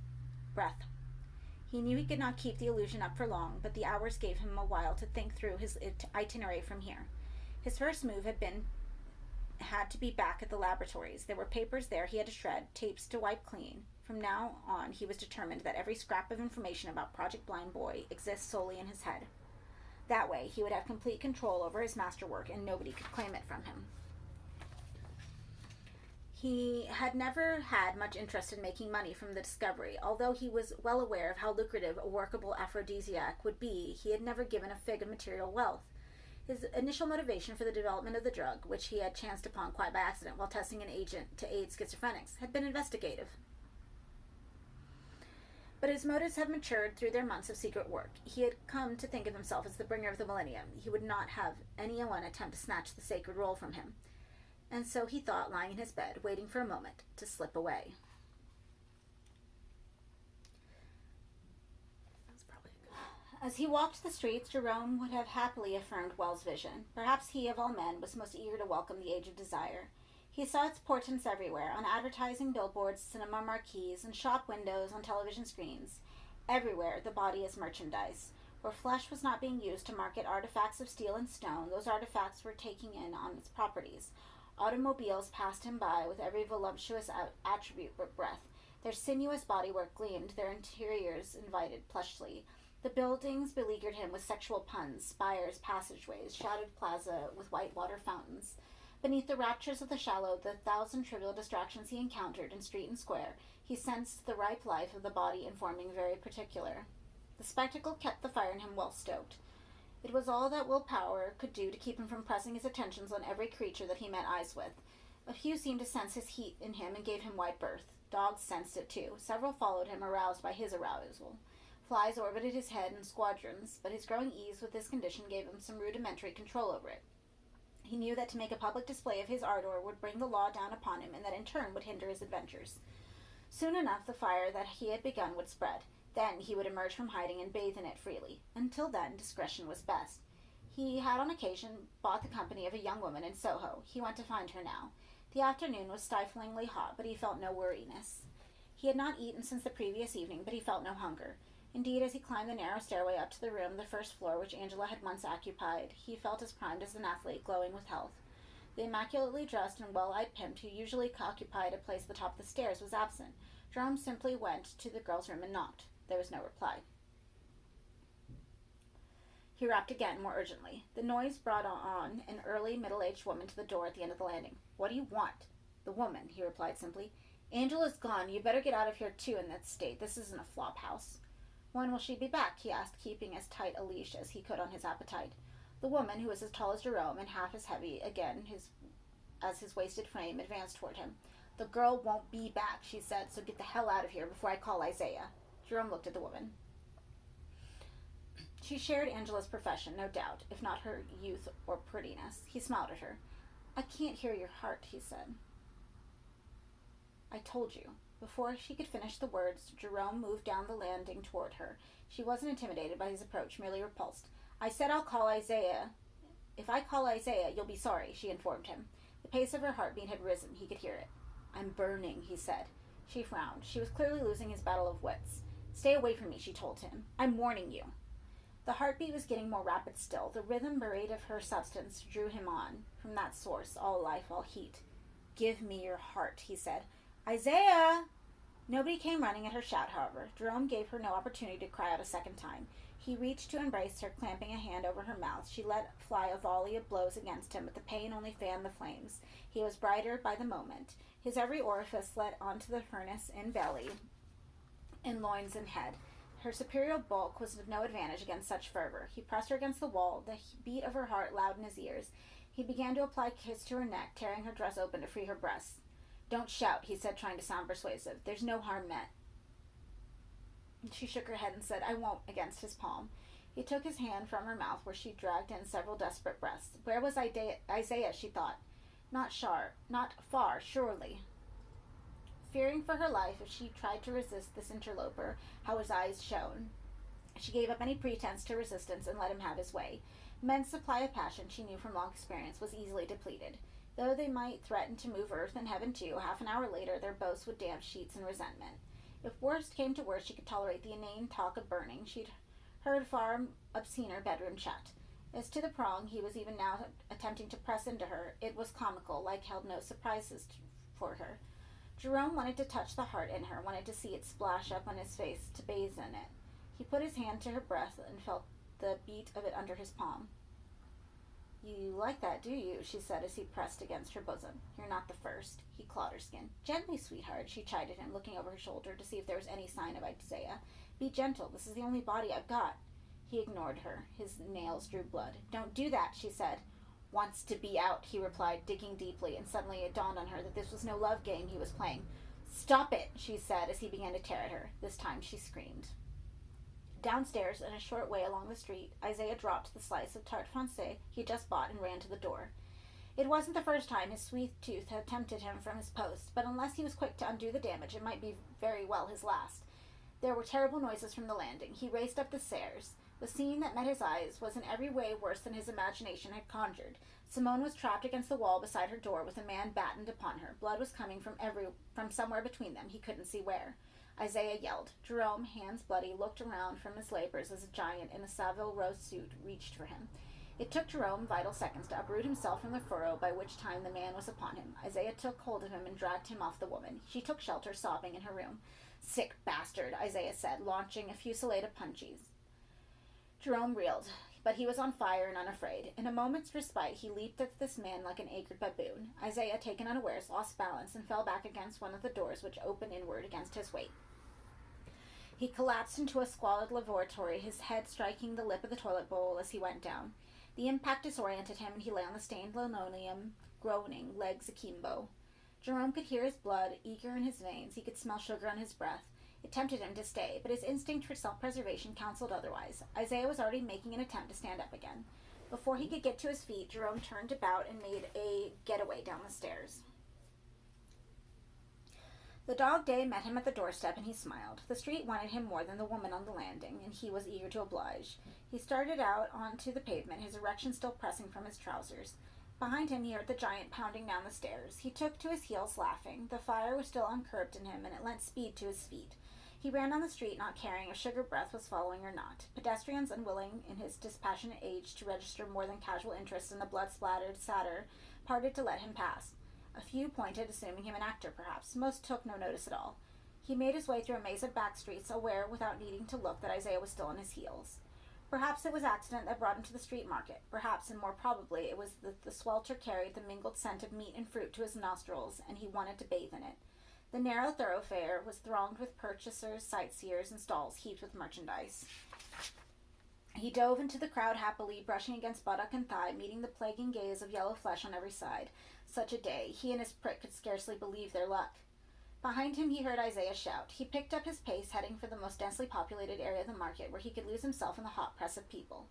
He knew he could not keep the illusion up for long, but the hours gave him a while to think through his itinerary from here. His first move had to be back at the laboratories. There were papers there he had to shred, tapes to wipe clean. From now on, he was determined that every scrap of information about Project Blind Boy exists solely in his head. That way, he would have complete control over his masterwork, and nobody could claim it from him. He had never had much interest in making money from the discovery. Although he was well aware of how lucrative a workable aphrodisiac would be, he had never given a fig of material wealth. His initial motivation for the development of the drug, which he had chanced upon quite by accident while testing an agent to aid schizophrenics, had been investigative. But his motives had matured through their months of secret work. He had come to think of himself as the bringer of the millennium. He would not have anyone attempt to snatch the sacred role from him. And so he thought, lying in his bed, waiting for a moment to slip away. As he walked the streets, Jerome would have happily affirmed Wells' vision. Perhaps he, of all men, was most eager to welcome the age of desire. He saw its portents everywhere, on advertising billboards, cinema marquees, and shop windows on television screens. Everywhere, the body as merchandise. Where flesh was not being used to market artifacts of steel and stone, those artifacts were taking in on its properties. Automobiles passed him by with every voluptuous attribute but breath. Their sinuous bodywork gleamed, their interiors invited plushly. The buildings beleaguered him with sexual puns, spires, passageways, shadowed plaza with white water fountains. Beneath the raptures of the shallow, the thousand trivial distractions he encountered in street and square, he sensed the ripe life of the body informing very particular. The spectacle kept the fire in him well stoked. It was all that willpower could do to keep him from pressing his attentions on every creature that he met eyes with. A few seemed to sense his heat in him and gave him wide berth. Dogs sensed it too. Several followed him, aroused by his arousal. Flies orbited his head in squadrons, but his growing ease with this condition gave him some rudimentary control over it. He knew that to make a public display of his ardor would bring the law down upon him, and that in turn would hinder his adventures. Soon enough the fire that he had begun would spread. Then he would emerge from hiding and bathe in it freely. Until then, discretion was best. He had on occasion bought the company of a young woman in Soho. He went to find her now. The afternoon was stiflingly hot, but he felt no weariness. He had not eaten since the previous evening, but he felt no hunger. Indeed, as he climbed the narrow stairway up to the room, the first floor, which Angela had once occupied, he felt as primed as an athlete, glowing with health. The immaculately dressed and well-eyed pimp who usually occupied a place at the top of the stairs was absent. Jerome simply went to the girl's room and knocked. There was no reply. He rapped again, more urgently. The noise brought on an early, middle-aged woman to the door at the end of the landing. "What do you want?" "The woman," he replied simply. "Angela's gone. You better get out of here, too, in that state. This isn't a flop house." "When will she be back?" he asked, keeping as tight a leash as he could on his appetite. The woman, who was as tall as Jerome and half as heavy again as his wasted frame, advanced toward him. "The girl won't be back," she said, "so get the hell out of here before I call Isaiah." Jerome looked at the woman. She shared Angela's profession, no doubt, if not her youth or prettiness. He smiled at her. "I can't hear your heart," he said. "I told you." Before she could finish the words, Jerome moved down the landing toward her. She wasn't intimidated by his approach, merely repulsed. "I said I'll call Isaiah. If I call Isaiah, you'll be sorry," she informed him. The pace of her heartbeat had risen. He could hear it. "I'm burning," he said. She frowned. She was clearly losing his battle of wits. "Stay away from me," she told him. "I'm warning you." The heartbeat was getting more rapid still. The rhythm buried of her substance drew him on. From that source, all life, all heat. "Give me your heart," he said. "Isaiah!" Nobody came running at her shout, however. Jerome gave her no opportunity to cry out a second time. He reached to embrace her, clamping a hand over her mouth. She let fly a volley of blows against him, but the pain only fanned the flames. He was brighter by the moment. His every orifice led onto the furnace in belly, in loins and head. Her superior bulk was of no advantage against such fervor. He pressed her against the wall, the beat of her heart loud in his ears. He began to apply kiss to her neck, tearing her dress open to free her breasts. "Don't shout," he said, trying to sound persuasive. "There's no harm meant." She shook her head and said, "I won't," against his palm. He took his hand from her mouth, where she dragged in several desperate breaths. Where was Isaiah, she thought. Not far, surely. Fearing for her life if she tried to resist this interloper, how his eyes shone. She gave up any pretense to resistance and let him have his way. Men's supply of passion, she knew from long experience, was easily depleted. Though they might threaten to move earth and heaven too, half an hour later their boasts would damp sheets in resentment. If worst came to worst, she could tolerate the inane talk of burning. She'd heard far obscener bedroom chat. As to the prong, he was even now attempting to press into her. It was comical, like held no surprises for her. Jerome wanted to touch the heart in her, wanted to see it splash up on his face, to bathe in it. He put his hand to her breast and felt the beat of it under his palm. "You like that, do you?" she said as he pressed against her bosom. "You're not the first." He clawed her skin. "Gently, sweetheart," she chided him, looking over her shoulder to see if there was any sign of Isaiah. "Be gentle. This is the only body I've got." He ignored her. His nails drew blood. "Don't do that," she said. "Wants to be out," he replied, digging deeply, and suddenly it dawned on her that this was no love game he was playing. "Stop it," she said as he began to tear at her. This time she screamed. Downstairs, and a short way along the street, Isaiah dropped the slice of tarte française he had just bought and ran to the door. It wasn't the first time his sweet tooth had tempted him from his post, but unless he was quick to undo the damage, it might be very well his last. There were terrible noises from the landing. He raced up the stairs. The scene that met his eyes was in every way worse than his imagination had conjured. Simone was trapped against the wall beside her door with a man battened upon her. Blood was coming from somewhere between them. He couldn't see where. Isaiah yelled. Jerome, hands bloody, looked around from his labors as a giant in a Savile Row suit reached for him. It took Jerome vital seconds to uproot himself from the furrow, by which time the man was upon him. Isaiah took hold of him and dragged him off the woman. She took shelter, sobbing, in her room. "Sick bastard," Isaiah said, launching a fusillade of punches. Jerome reeled, but he was on fire and unafraid. In a moment's respite, he leaped at this man like an angered baboon. Isaiah, taken unawares, lost balance and fell back against one of the doors, which opened inward against his weight. He collapsed into a squalid lavatory, his head striking the lip of the toilet bowl as he went down. The impact disoriented him, and he lay on the stained linoleum, groaning, legs akimbo. Jerome could hear his blood, eager in his veins. He could smell sugar on his breath. It tempted him to stay, but his instinct for self-preservation counseled otherwise. Isaiah was already making an attempt to stand up again. Before he could get to his feet, Jerome turned about and made a getaway down the stairs. The dog Day met him at the doorstep, and he smiled. The street wanted him more than the woman on the landing, and he was eager to oblige. He started out onto the pavement, his erection still pressing from his trousers. Behind him, he heard the giant pounding down the stairs. He took to his heels, laughing. The fire was still uncurbed in him, and it lent speed to his feet. He ran down the street, not caring if Sugar Breath was following or not. Pedestrians, unwilling in his dispassionate age to register more than casual interest in the blood-splattered satyr, parted to let him pass. A few pointed, assuming him an actor, perhaps. Most took no notice at all. He made his way through a maze of back streets, aware, without needing to look, that Isaiah was still on his heels. Perhaps it was accident that brought him to the street market. Perhaps, and more probably, it was that the swelter carried the mingled scent of meat and fruit to his nostrils, and he wanted to bathe in it. The narrow thoroughfare was thronged with purchasers, sightseers, and stalls heaped with merchandise. He dove into the crowd happily, brushing against buttock and thigh, meeting the plaguing gaze of yellow flesh on every side. Such a day. He and his prick could scarcely believe their luck. Behind him he heard Isaiah shout. He picked up his pace, heading for the most densely populated area of the market, where he could lose himself in the hot press of people.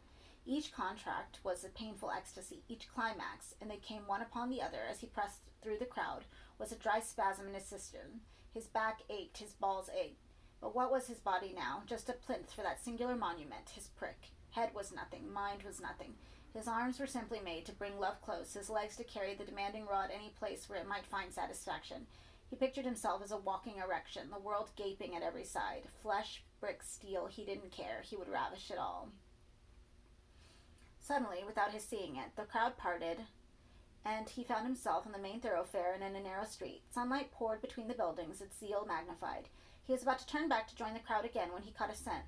Each contract was a painful ecstasy, each climax, and they came one upon the other as he pressed through the crowd, was a dry spasm in his system. His back ached, his balls ached. But what was his body now? Just a plinth for that singular monument, his prick. Head was nothing, mind was nothing. His arms were simply made to bring love close, his legs to carry the demanding rod any place where it might find satisfaction. He pictured himself as a walking erection, the world gaping at every side. Flesh, brick, steel, he didn't care. He would ravish it all. Suddenly, without his seeing it, the crowd parted, and he found himself on the main thoroughfare and in a narrow street. Sunlight poured between the buildings, its zeal magnified. He was about to turn back to join the crowd again when he caught a scent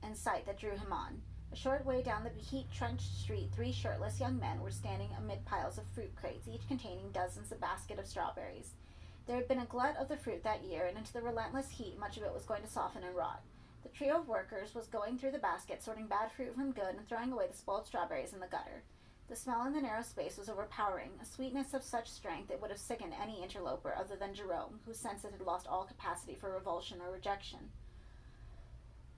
and sight that drew him on. A short way down the heat-drenched street, 3 shirtless young men were standing amid piles of fruit crates, each containing dozens of baskets of strawberries. There had been a glut of the fruit that year, and into the relentless heat much of it was going to soften and rot. The trio of workers was going through the basket, sorting bad fruit from good and throwing away the spoiled strawberries in the gutter. The smell in the narrow space was overpowering, a sweetness of such strength it would have sickened any interloper other than Jerome, whose senses had lost all capacity for revulsion or rejection.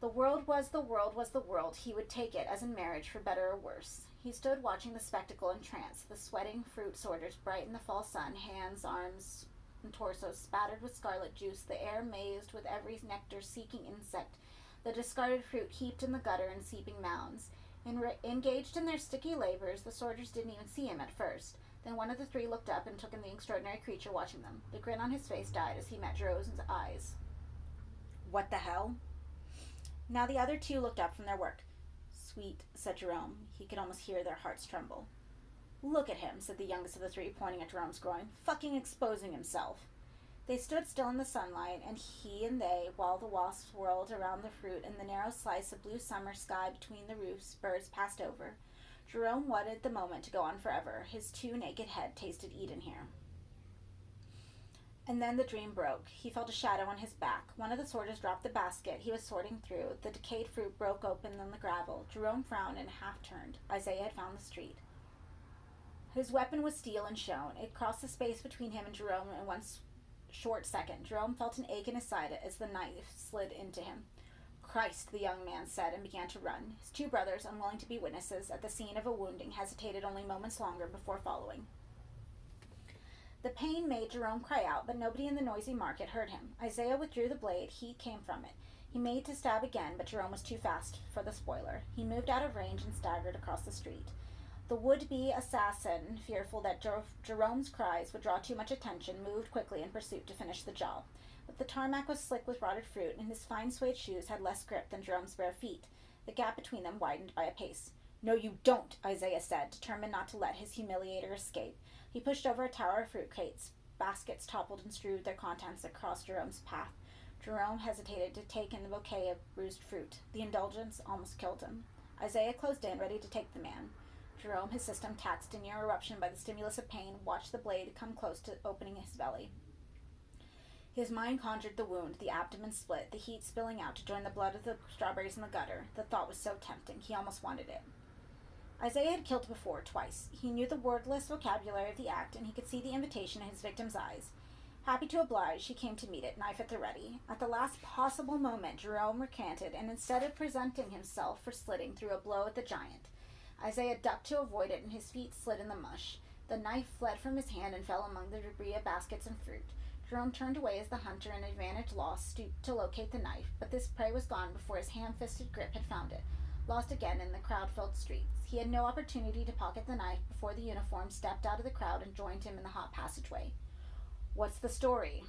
The world was the world was the world. He would take it, as in marriage, for better or worse. He stood watching the spectacle entranced. The sweating fruit sorters, bright in the fall sun, hands, arms, and torsos spattered with scarlet juice, the air mazed with every nectar-seeking insect, the discarded fruit heaped in the gutter in seeping mounds. Engaged in their sticky labors, the sorters didn't even see him at first. Then one of the 3 looked up and took in the extraordinary creature watching them. The grin on his face died as he met Jerome's eyes. "What the hell?" Now the other 2 looked up from their work. "Sweet," said Jerome. He could almost hear their hearts tremble. "Look at him," said the youngest of the 3, pointing at Jerome's groin. "Fucking exposing himself." They stood still in the sunlight, and he and they, while the wasps whirled around the fruit and the narrow slice of blue summer sky between the roofs, birds passed over. Jerome wanted the moment to go on forever. His too naked head tasted Eden here. And then the dream broke. He felt a shadow on his back. One of the sorters dropped the basket he was sorting through. The decayed fruit broke open on the gravel. Jerome frowned and half turned. Isaiah had found the street. His weapon was steel and shone. It crossed the space between him and Jerome in one short second. Jerome felt an ache in his side as the knife slid into him. "Christ," the young man said, and began to run. His 2 brothers, unwilling to be witnesses at the scene of a wounding, hesitated only moments longer before following. The pain made Jerome cry out, but nobody in the noisy market heard him. Isaiah withdrew the blade. Heat came from it. He made to stab again, but Jerome was too fast for the spoiler. He moved out of range and staggered across the street. The would-be assassin, fearful that Jerome's cries would draw too much attention, moved quickly in pursuit to finish the job. But the tarmac was slick with rotted fruit, and his fine suede shoes had less grip than Jerome's bare feet. The gap between them widened by a pace. "No, you don't," Isaiah said, determined not to let his humiliator escape. He pushed over a tower of fruit crates. Baskets toppled and strewed their contents across Jerome's path. Jerome hesitated to take in the bouquet of bruised fruit. The indulgence almost killed him. Isaiah closed in, ready to take the man. Jerome, his system taxed to near eruption by the stimulus of pain, watched the blade come close to opening his belly. His mind conjured the wound, the abdomen split, the heat spilling out to join the blood of the strawberries in the gutter. The thought was so tempting, he almost wanted it. Isaiah had killed before, twice. He knew the wordless vocabulary of the act, and he could see the invitation in his victim's eyes. Happy to oblige, he came to meet it, knife at the ready. At the last possible moment, Jerome recanted, and instead of presenting himself for slitting, threw a blow at the giant. Isaiah ducked to avoid it, and his feet slid in the mush. The knife fled from his hand and fell among the debris of baskets and fruit. Jerome turned away as the hunter, an advantage lost, stooped to locate the knife, but this prey was gone before his ham-fisted grip had found it. Lost again in the crowd-filled streets. He had no opportunity to pocket the knife before the uniform stepped out of the crowd and joined him in the hot passageway. "What's the story?"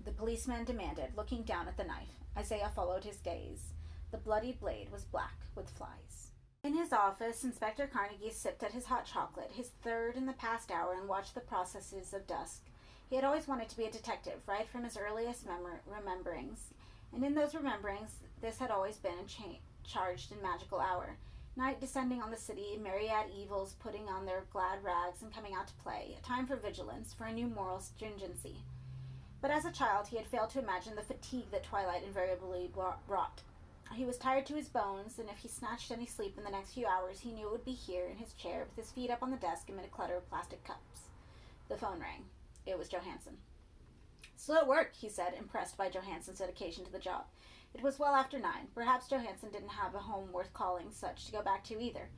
the policeman demanded, looking down at the knife. Isaiah followed his gaze. The bloodied blade was black with flies. In his office, Inspector Carnegie sipped at his hot chocolate, his third in the past hour, and watched the processes of dusk. He had always wanted to be a detective, right from his earliest rememberings. And in those rememberings, this had always been a charged and magical hour. Night descending on the city, myriad evils putting on their glad rags and coming out to play. A time for vigilance, for a new moral stringency. But as a child, he had failed to imagine the fatigue that twilight invariably brought. He was tired to his bones, and if he snatched any sleep in the next few hours, he knew it would be here in his chair with his feet up on the desk amid a clutter of plastic cups. The phone rang. It was Johansson. "Still at work," he said, impressed by Johansson's dedication to the job. It was well after 9. Perhaps Johansson didn't have a home worth calling such to go back to either.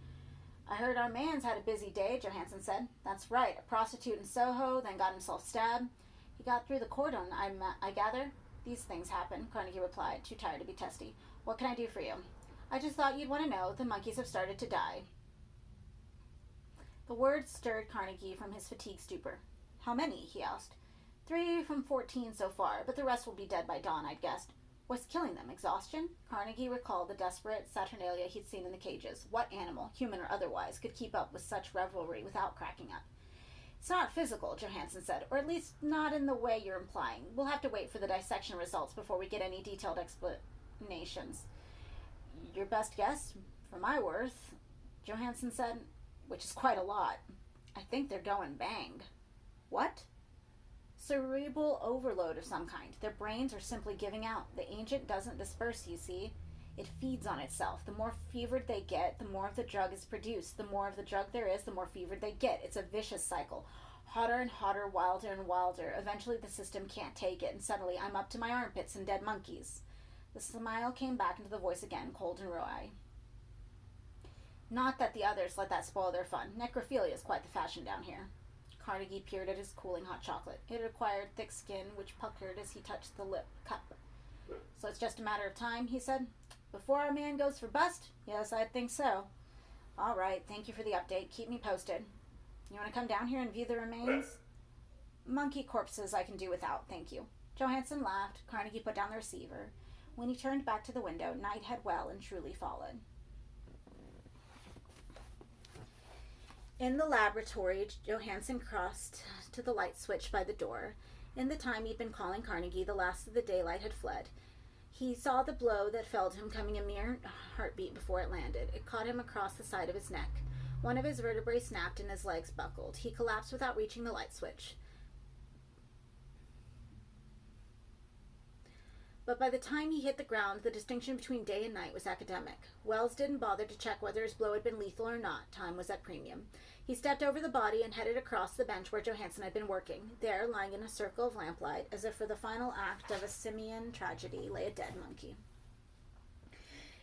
"I heard our man's had a busy day," Johansson said. "That's right. A prostitute in Soho, then got himself stabbed. He got through the cordon, I gather." "These things happen," Carnegie replied, too tired to be testy. "What can I do for you?" "I just thought you'd want to know. The monkeys have started to die." The words stirred Carnegie from his fatigue stupor. "How many?" he asked. 3 from 14 so far, but the rest will be dead by dawn, I'd guessed." "What's killing them? Exhaustion?" Carnegie recalled the desperate saturnalia he'd seen in the cages. What animal, human or otherwise, could keep up with such revelry without cracking up? "It's not physical," Johansson said, "or at least not in the way you're implying. We'll have to wait for the dissection results before we get any detailed explanations." "Your best guess, for my worth," Johansson said, "which is quite a lot. I think they're going bang." "What?" "Cerebral overload of some kind. Their brains are simply giving out. The agent doesn't disperse, you see. It feeds on itself. The more fevered they get, the more of the drug is produced. The more of the drug there is, the more fevered they get. It's a vicious cycle. Hotter and hotter, wilder and wilder. Eventually the system can't take it, and suddenly I'm up to my armpits in dead monkeys." The smile came back into the voice again, cold and wry. "Not that the others let that spoil their fun. Necrophilia is quite the fashion down here." Carnegie peered at his cooling hot chocolate. It acquired thick skin, which puckered as he touched the lip cup. "So it's just a matter of time," he said. "Before our man goes for bust? Yes, I think so." "All right, thank you for the update. Keep me posted. You want to come down here and view the remains?" "Monkey corpses I can do without, thank you." Johansson laughed. Carnegie put down the receiver. When he turned back to the window, night had well and truly fallen. In the laboratory, Johansson crossed to the light switch by the door. In the time he'd been calling Carnegie, the last of the daylight had fled. He saw the blow that felled him coming a mere heartbeat before it landed. It caught him across the side of his neck. One of his vertebrae snapped and his legs buckled. He collapsed without reaching the light switch. But by the time he hit the ground, the distinction between day and night was academic. Wells didn't bother to check whether his blow had been lethal or not. Time was at premium. He stepped over the body and headed across the bench where Johansson had been working. There, lying in a circle of lamplight, as if for the final act of a simian tragedy, lay a dead monkey.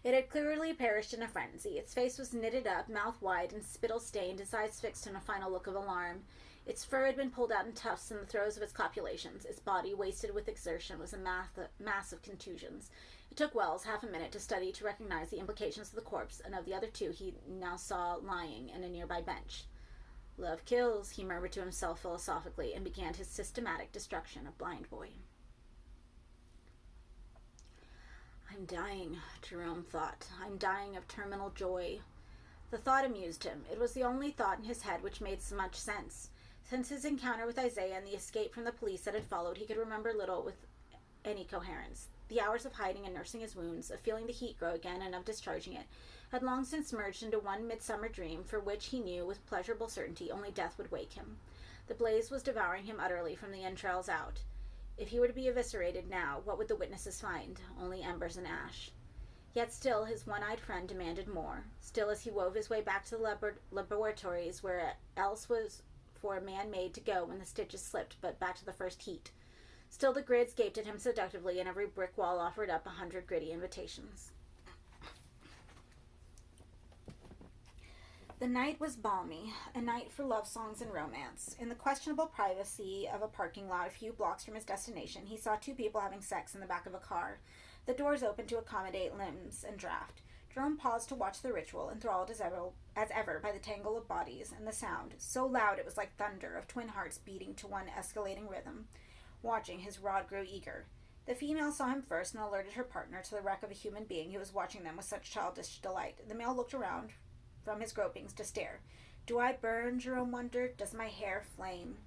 It had clearly perished in a frenzy. Its face was knitted up, mouth wide and spittle-stained, its eyes fixed in a final look of alarm. Its fur had been pulled out in tufts in the throes of its copulations. Its body, wasted with exertion, was a mass of contusions. It took Wells half a minute to study to recognize the implications of the corpse, and of the other two he now saw lying in a nearby bench. "Love kills," he murmured to himself philosophically, and began his systematic destruction of Blind Boy. "I'm dying," Jerome thought. "I'm dying of terminal joy." The thought amused him. It was the only thought in his head which made so much sense. Since his encounter with Isaiah and the escape from the police that had followed, he could remember little with any coherence. The hours of hiding and nursing his wounds, of feeling the heat grow again and of discharging it, had long since merged into one midsummer dream for which he knew with pleasurable certainty only death would wake him. The blaze was devouring him utterly from the entrails out. If he were to be eviscerated now, what would the witnesses find? Only embers and ash. Yet still his one-eyed friend demanded more. Still, as he wove his way back to the laboratories, where else was for a man made to go when the stitches slipped but back to the first heat. Still the grids gaped at him seductively, and every brick wall offered up 100 gritty invitations. The night was balmy, a night for love songs and romance. In the questionable privacy of a parking lot a few blocks from his destination, he saw two people having sex in the back of a car, the doors open to accommodate limbs and draft. Jerome paused to watch the ritual, enthralled as ever by the tangle of bodies and the sound, so loud it was like thunder, of twin hearts beating to one escalating rhythm. Watching, his rod grew eager. The female saw him first and alerted her partner to the wreck of a human being who was watching them with such childish delight. The male looked around from his gropings to stare. "Do I burn?" Jerome wondered. "Does my hair flame?"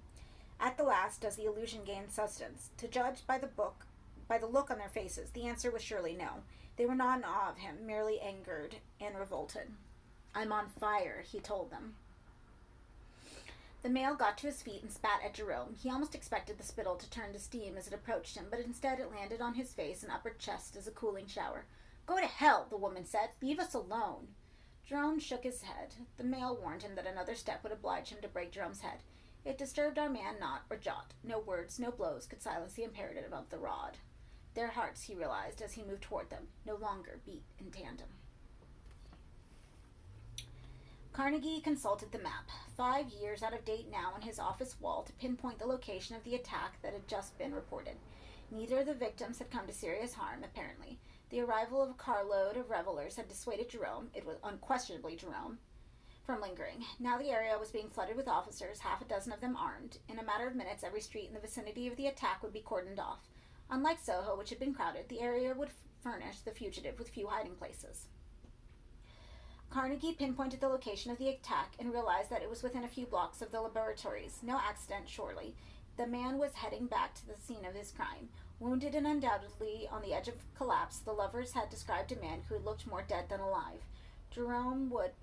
At the last, does the illusion gain substance? To judge by the look on their faces, the answer was surely no. They were not in awe of him, merely angered and revolted. "I'm on fire," he told them. The male got to his feet and spat at Jerome. He almost expected the spittle to turn to steam as it approached him, but instead it landed on his face and upper chest as a cooling shower. "Go to hell," the woman said. "Leave us alone." Jerome shook his head. The male warned him that another step would oblige him to break Jerome's head. It disturbed our man not or jot. No words, no blows could silence the imperative of the rod. Their hearts, he realized as he moved toward them, no longer beat in tandem. Carnegie consulted the map, 5 years out of date now, on his office wall to pinpoint the location of the attack that had just been reported. Neither of the victims had come to serious harm, apparently. The arrival of a carload of revelers had dissuaded Jerome, it was unquestionably Jerome, from lingering. Now the area was being flooded with officers, half a dozen of them armed. In a matter of minutes, every street in the vicinity of the attack would be cordoned off. Unlike Soho, which had been crowded, the area would furnish the fugitive with few hiding places. Carnegie pinpointed the location of the attack and realized that it was within a few blocks of the laboratories. No accident, surely. The man was heading back to the scene of his crime. Wounded and undoubtedly on the edge of collapse, the lovers had described a man who looked more dead than alive. Jerome would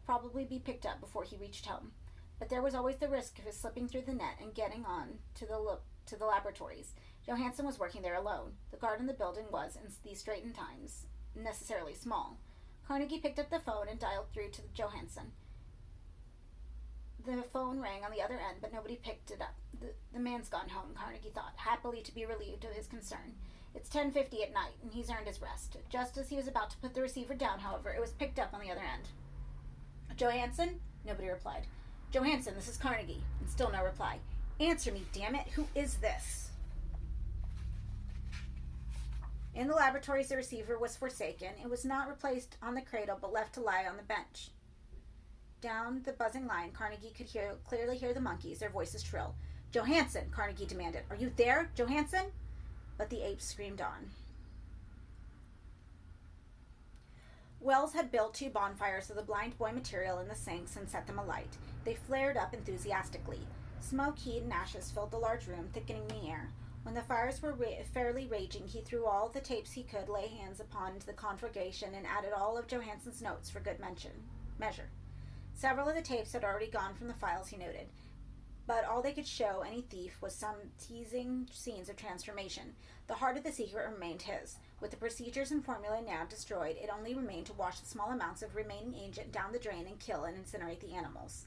probably be picked up before he reached home. But there was always the risk of his slipping through the net and getting on to the laboratories. Johansson was working there alone. The guard in the building was, in these straitened times, necessarily small. Carnegie picked up the phone and dialed through to Johansson. The phone rang on the other end, but nobody picked it up. The man's gone home, Carnegie thought, happily to be relieved of his concern. It's 10:50 at night, and he's earned his rest. Just as he was about to put the receiver down, however, it was picked up on the other end. "Johansson?" Nobody replied. "Johansson, this is Carnegie." And still no reply. "Answer me, damn it! Who is this?" In the laboratories, the receiver was forsaken. It was not replaced on the cradle, but left to lie on the bench. Down the buzzing line, Carnegie could clearly hear the monkeys, their voices shrill. "Johansson!" Carnegie demanded. "Are you there, Johansson?" But the apes screamed on. Wells had built 2 bonfires of the Blind Boy material in the sinks and set them alight. They flared up enthusiastically. Smoke, heat, and ashes filled the large room, thickening the air. When the fires were fairly raging, he threw all the tapes he could lay hands upon to the conflagration and added all of Johansson's notes for good measure. Several of the tapes had already gone from the files, he noted, but all they could show any thief was some teasing scenes of transformation. The heart of the secret remained his. With the procedures and formulae now destroyed, it only remained to wash the small amounts of remaining agent down the drain and kill and incinerate the animals.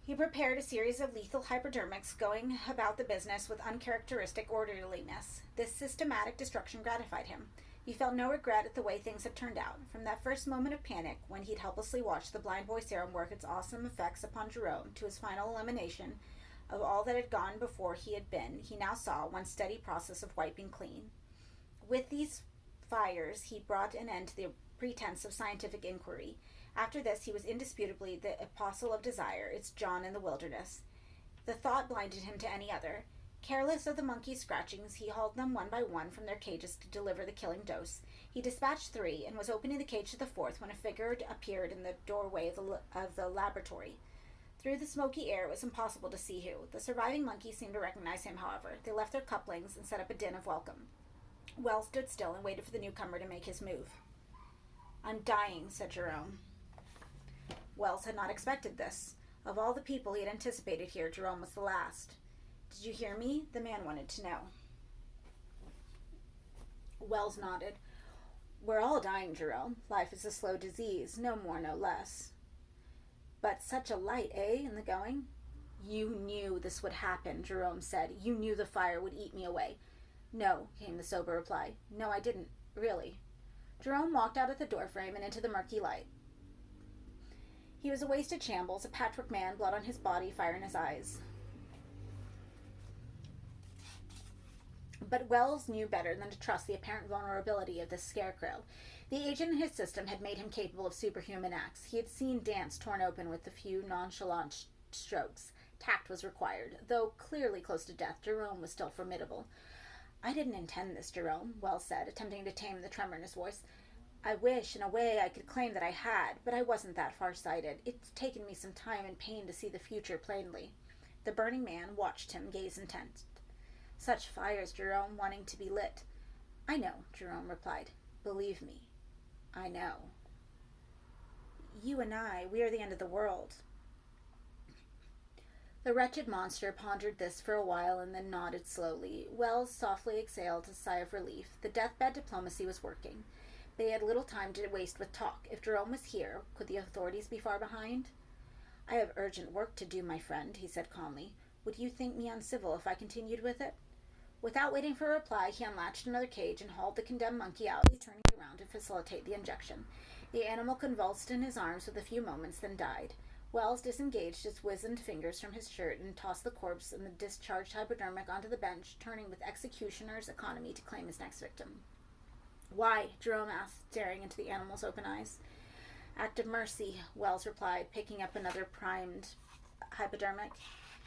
He prepared a series of lethal hypodermics, going about the business with uncharacteristic orderliness. This systematic destruction gratified him. He felt no regret at the way things had turned out. From that first moment of panic, when he'd helplessly watched the Blind Boy serum work its awesome effects upon Jerome, to his final elimination, Of all that had gone before he had been, he now saw one steady process of wiping clean. With these fires, he brought an end to the pretense of scientific inquiry. After this, he was indisputably the apostle of desire, its John in the wilderness. The thought blinded him to any other. Careless of the monkeys' scratchings, he hauled them one by one from their cages to deliver the killing dose. He dispatched 3 and was opening the cage to the 4th when a figure appeared in the doorway of the laboratory. Through the smoky air, it was impossible to see who. The surviving monkeys seemed to recognize him, however. They left their couplings and set up a din of welcome. Wells stood still and waited for the newcomer to make his move. "I'm dying," said Jerome. Wells had not expected this. Of all the people he had anticipated here, Jerome was the last. "Did you hear me?" the man wanted to know. Wells nodded. "We're all dying, Jerome. Life is a slow disease, no more, no less." "But such a light, in the going?" "You knew this would happen," Jerome said. "You knew the fire would eat me away." "No," came the sober reply. "No, I didn't, really." Jerome walked out at the doorframe and into the murky light. He was a wasted shambles, a patchwork man, blood on his body, fire in his eyes. But Wells knew better than to trust the apparent vulnerability of this scarecrow. The agent in his system had made him capable of superhuman acts. He had seen dance torn open with a few nonchalant strokes. Tact was required. Though clearly close to death, Jerome was still formidable. "I didn't intend this, Jerome," Wells said, attempting to tame the tremor in his voice. "I wish, in a way, I could claim that I had, but I wasn't that far-sighted. It's taken me some time and pain to see the future plainly." The burning man watched him, gaze intent. "Such fires, Jerome, wanting to be lit." "I know," Jerome replied. "Believe me, I know. You and I, we are the end of the world." The wretched monster pondered this for a while and then nodded slowly. Wells softly exhaled a sigh of relief. The deathbed diplomacy was working. They had little time to waste with talk. If Jerome was here, could the authorities be far behind? "I have urgent work to do, my friend," he said calmly. "Would you think me uncivil if I continued with it?" Without waiting for a reply, he unlatched another cage and hauled the condemned monkey out, turning it around to facilitate the injection. The animal convulsed in his arms for a few moments, then died. Wells disengaged his wizened fingers from his shirt and tossed the corpse and the discharged hypodermic onto the bench, turning with executioner's economy to claim his next victim. "Why?" Jerome asked, staring into the animal's open eyes. "Act of mercy," Wells replied, picking up another primed hypodermic.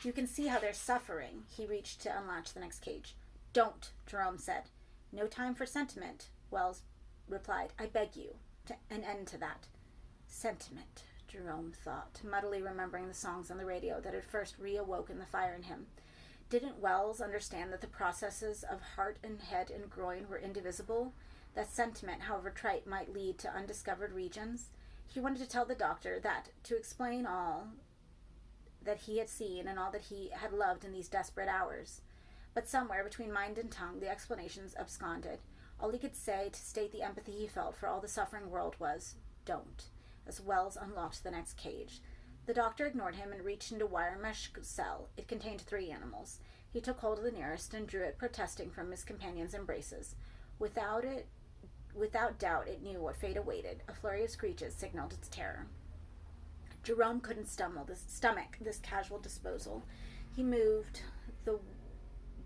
"You can see how they're suffering." He reached to unlatch the next cage. "Don't," Jerome said. "No time for sentiment," Wells replied. "I beg you, an end to that." Sentiment, Jerome thought, muddily remembering the songs on the radio that had first reawoken the fire in him. Didn't Wells understand that the processes of heart and head and groin were indivisible? That sentiment, however trite, might lead to undiscovered regions? He wanted to tell the doctor that, to explain all that he had seen and all that he had loved in these desperate hours. But somewhere between mind and tongue, the explanations absconded. All he could say to state the empathy he felt for all the suffering world was, "Don't," as Wells unlocked the next cage. The doctor ignored him and reached into a wire mesh cell. It contained 3 animals. He took hold of the nearest and drew it, protesting from his companion's embraces. Without doubt, it knew what fate awaited. A flurry of screeches signaled its terror. Jerome couldn't stomach this casual disposal. He moved the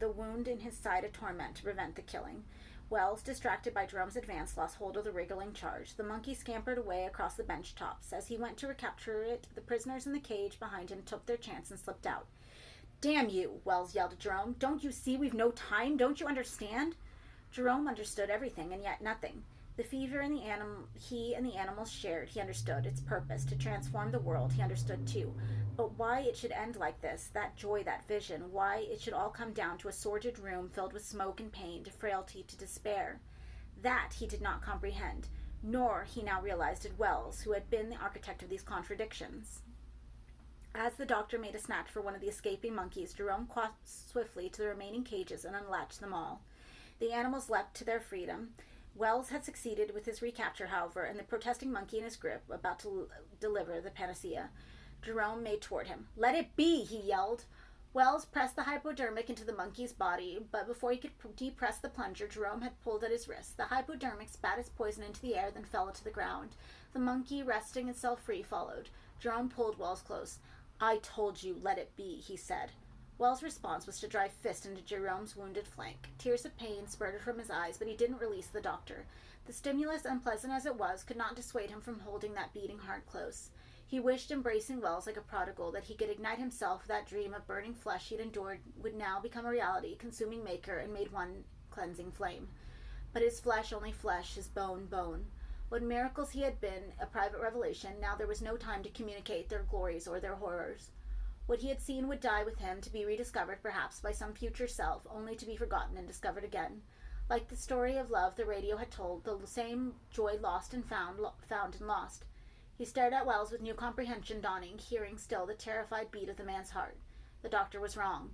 wound in his side a torment to prevent the killing. Wells, distracted by Jerome's advance, lost hold of the wriggling charge. The monkey scampered away across the bench tops. As he went to recapture it, the prisoners in the cage behind him took their chance and slipped out. "Damn you!" Wells yelled at Jerome. "Don't you see we've no time? Don't you understand?" Jerome understood everything and yet nothing. The fever he and the animals shared, he understood. Its purpose, to transform the world, he understood too. But why it should end like this, that joy, that vision, why it should all come down to a sordid room filled with smoke and pain, to frailty, to despair, that he did not comprehend. Nor, he now realized, did Wells, who had been the architect of these contradictions. As the doctor made a snatch for one of the escaping monkeys, Jerome crossed swiftly to the remaining cages and unlatched them all. The animals leapt to their freedom. Wells had succeeded with his recapture, however, and the protesting monkey in his grip, about to deliver the panacea. Jerome made toward him. "Let it be!" he yelled. Wells pressed the hypodermic into the monkey's body, but before he could depress the plunger, Jerome had pulled at his wrist. The hypodermic spat its poison into the air, then fell to the ground. The monkey, wresting itself free, followed. Jerome pulled Wells close. "I told you, let it be," he said. Wells' response was to drive fist into Jerome's wounded flank. Tears of pain spurted from his eyes, but he didn't release the doctor. The stimulus, unpleasant as it was, could not dissuade him from holding that beating heart close. He wished, embracing Wells like a prodigal, that he could ignite himself. That dream of burning flesh he'd endured would now become a reality, consuming maker, and made one cleansing flame. But his flesh only flesh, his bone bone. What miracles he had been, a private revelation, now there was no time to communicate their glories or their horrors. What he had seen would die with him, to be rediscovered perhaps by some future self, only to be forgotten and discovered again. Like the story of love the radio had told, the same joy lost and found and lost. He stared at Wells with new comprehension dawning, hearing still the terrified beat of the man's heart. The doctor was wrong.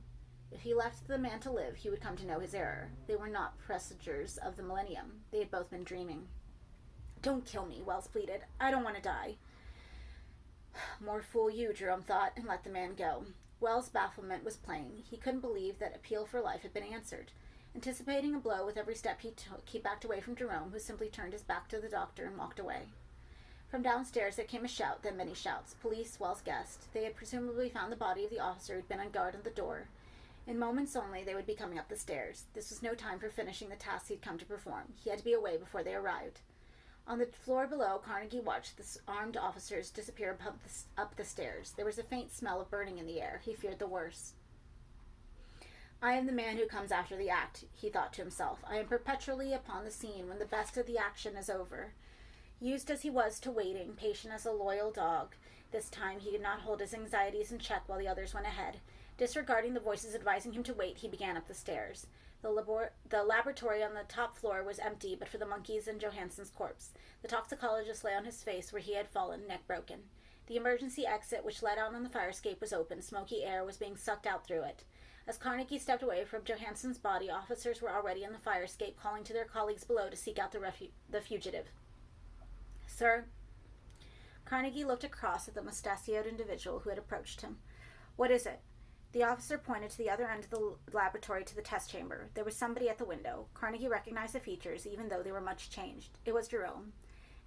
If he left the man to live, he would come to know his error. They were not presagers of the millennium. They had both been dreaming. "Don't kill me," Wells pleaded. "I don't want to die." More fool you, Jerome thought, and let the man go. Wells' bafflement was plain. He couldn't believe that appeal for life had been answered. Anticipating a blow with every step he took, he backed away from Jerome, who simply turned his back to the doctor and walked away. From downstairs there came a shout, then many shouts. Police, Wells guessed. They had presumably found the body of the officer who'd been on guard at the door. In moments only they would be coming up the stairs. This was no time for finishing the task he'd come to perform. He had to be away before they arrived. On the floor below, Carnegie watched the armed officers disappear up the stairs. There was a faint smell of burning in the air. He feared the worst. "I am the man who comes after the act," he thought to himself. "I am perpetually upon the scene when the best of the action is over." Used as he was to waiting, patient as a loyal dog, this time he could not hold his anxieties in check while the others went ahead. Disregarding the voices advising him to wait, he began up the stairs. The laboratory on the top floor was empty, but for the monkeys and Johansson's corpse. The toxicologist lay on his face where he had fallen, neck broken. The emergency exit, which led out on the fire escape, was open. Smoky air was being sucked out through it. As Carnegie stepped away from Johansson's body, officers were already on the fire escape, calling to their colleagues below to seek out the fugitive. "Sir?" Carnegie looked across at the mustachioed individual who had approached him. "What is it?" The officer pointed to the other end of the laboratory, to the test chamber. There was somebody at the window. Carnegie recognized the features, even though they were much changed. It was Jerome.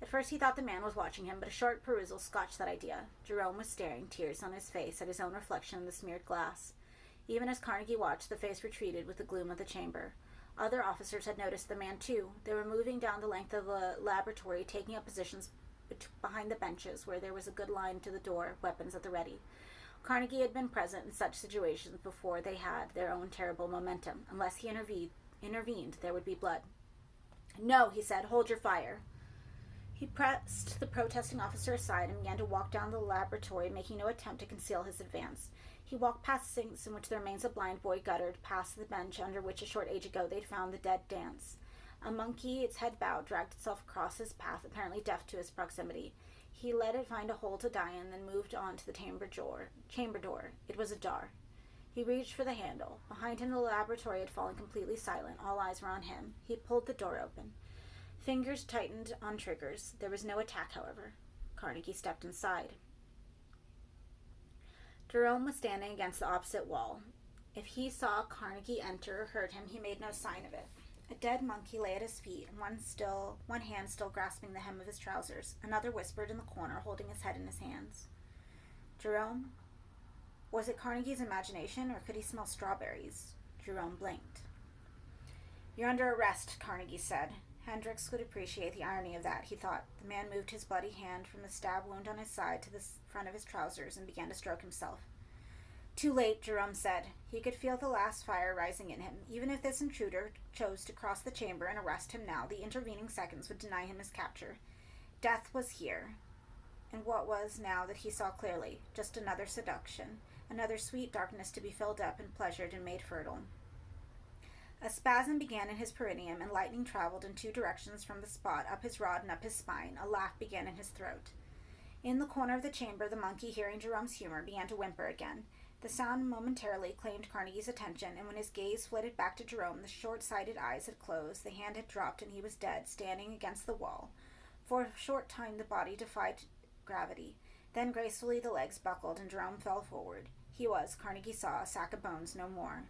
At first he thought the man was watching him, but a short perusal scotched that idea. Jerome was staring, tears on his face, at his own reflection in the smeared glass. Even as Carnegie watched, the face retreated with the gloom of the chamber. Other officers had noticed the man, too. They were moving down the length of the laboratory, taking up positions behind the benches, where there was a good line to the door, weapons at the ready. Carnegie had been present in such situations before. They had their own terrible momentum. Unless he intervened, there would be blood. "No," he said. "Hold your fire." He pressed the protesting officer aside and began to walk down the laboratory, making no attempt to conceal his advance. He walked past sinks in which the remains of blind boy guttered, past the bench under which a short age ago they'd found the dead dance. A monkey, its head bowed, dragged itself across his path, apparently deaf to his proximity. He let it find a hole to die in, then moved on to the chamber door. It was ajar. He reached for the handle. Behind him the laboratory had fallen completely silent. All eyes were on him. He pulled the door open. Fingers tightened on triggers. There was no attack, however. Carnegie stepped inside. Jerome was standing against the opposite wall. If he saw Carnegie enter or heard him, he made no sign of it. A dead monkey lay at his feet, one hand still grasping the hem of his trousers. Another whispered in the corner, holding his head in his hands. "Jerome?" Was it Carnegie's imagination, or could he smell strawberries? Jerome blinked. "You're under arrest," Carnegie said. Hendricks would appreciate the irony of that, he thought. The man moved his bloody hand from the stab wound on his side to the front of his trousers and began to stroke himself. "Too late," Jerome said. He could feel the last fire rising in him. Even if this intruder chose to cross the chamber and arrest him now, the intervening seconds would deny him his capture. Death was here. And what was, now that he saw clearly, just another seduction, another sweet darkness to be filled up and pleasured and made fertile. A spasm began in his perineum, and lightning traveled in two directions from the spot, up his rod and up his spine. A laugh began in his throat. In the corner of the chamber, the monkey, hearing Jerome's humor, began to whimper again. The sound momentarily claimed Carnegie's attention, and when his gaze flitted back to Jerome, the short-sighted eyes had closed, the hand had dropped, and he was dead, standing against the wall. For a short time the body defied gravity. Then gracefully the legs buckled, and Jerome fell forward. He was, Carnegie saw, a sack of bones, no more.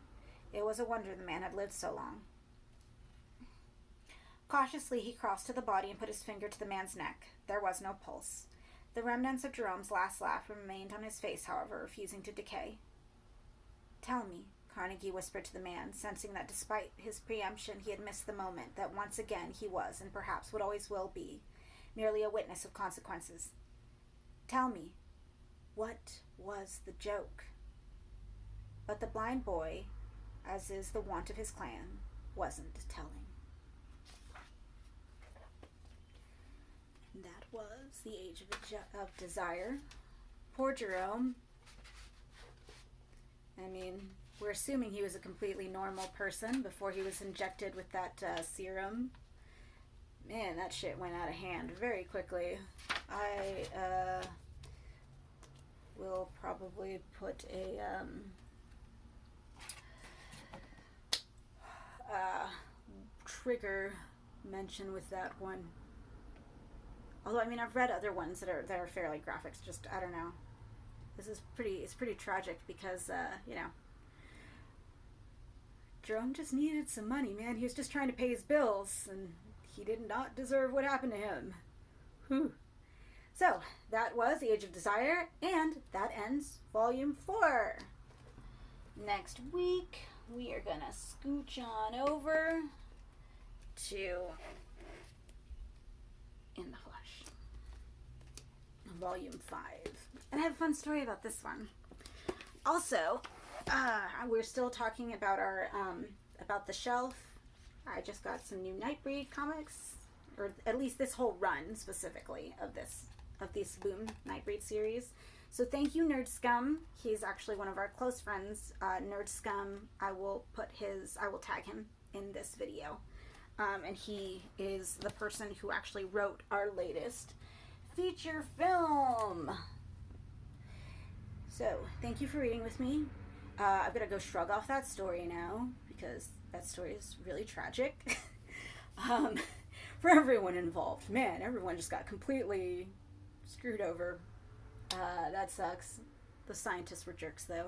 It was a wonder the man had lived so long. Cautiously he crossed to the body and put his finger to the man's neck. There was no pulse. The remnants of Jerome's last laugh remained on his face, however, refusing to decay. Tell me, Carnegie whispered to the man, sensing that despite his preemption he had missed the moment, that once again he was, and perhaps would always will be, merely a witness of consequences. Tell me, what was the joke? But the blind boy, as is the wont of his clan, wasn't telling. And that was The Age of Desire. Poor Jerome. I mean, we're assuming he was a completely normal person before he was injected with that serum. Man, that shit went out of hand very quickly. I will probably put a trigger mention with that one. Although, I mean, I've read other ones that are fairly graphic. Just, I don't know. It's pretty tragic because, Jerome just needed some money, man. He was just trying to pay his bills, and he did not deserve what happened to him. Whew. So, that was The Age of Desire, and that ends Volume 4. Next week, we are gonna scooch on over to In the Flesh, Volume 5. And I have a fun story about this one. Also, we're still talking about our about the shelf. I just got some new Nightbreed comics, or at least this whole run specifically of this Boom Nightbreed series. So thank you, Nerd Scum. He's actually one of our close friends. Nerd Scum. I will tag him in this video, and he is the person who actually wrote our latest feature film. So thank you for reading with me. I'm gonna go shrug off that story now because that story is really tragic for everyone involved. Man, everyone just got completely screwed over. That sucks. The scientists were jerks, though.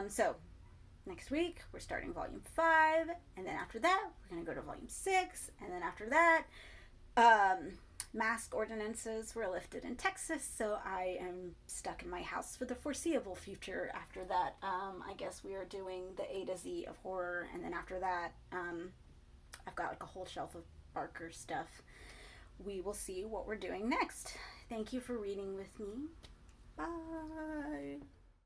So next week we're starting Volume 5, and then after that we're gonna go to Volume 6, and then after that, mask ordinances were lifted in Texas, so I am stuck in my house for the foreseeable future. After that, I guess we are doing the A to Z of horror, and then after that, I've got like a whole shelf of Barker stuff. We will see what we're doing next. Thank you for reading with me. Bye.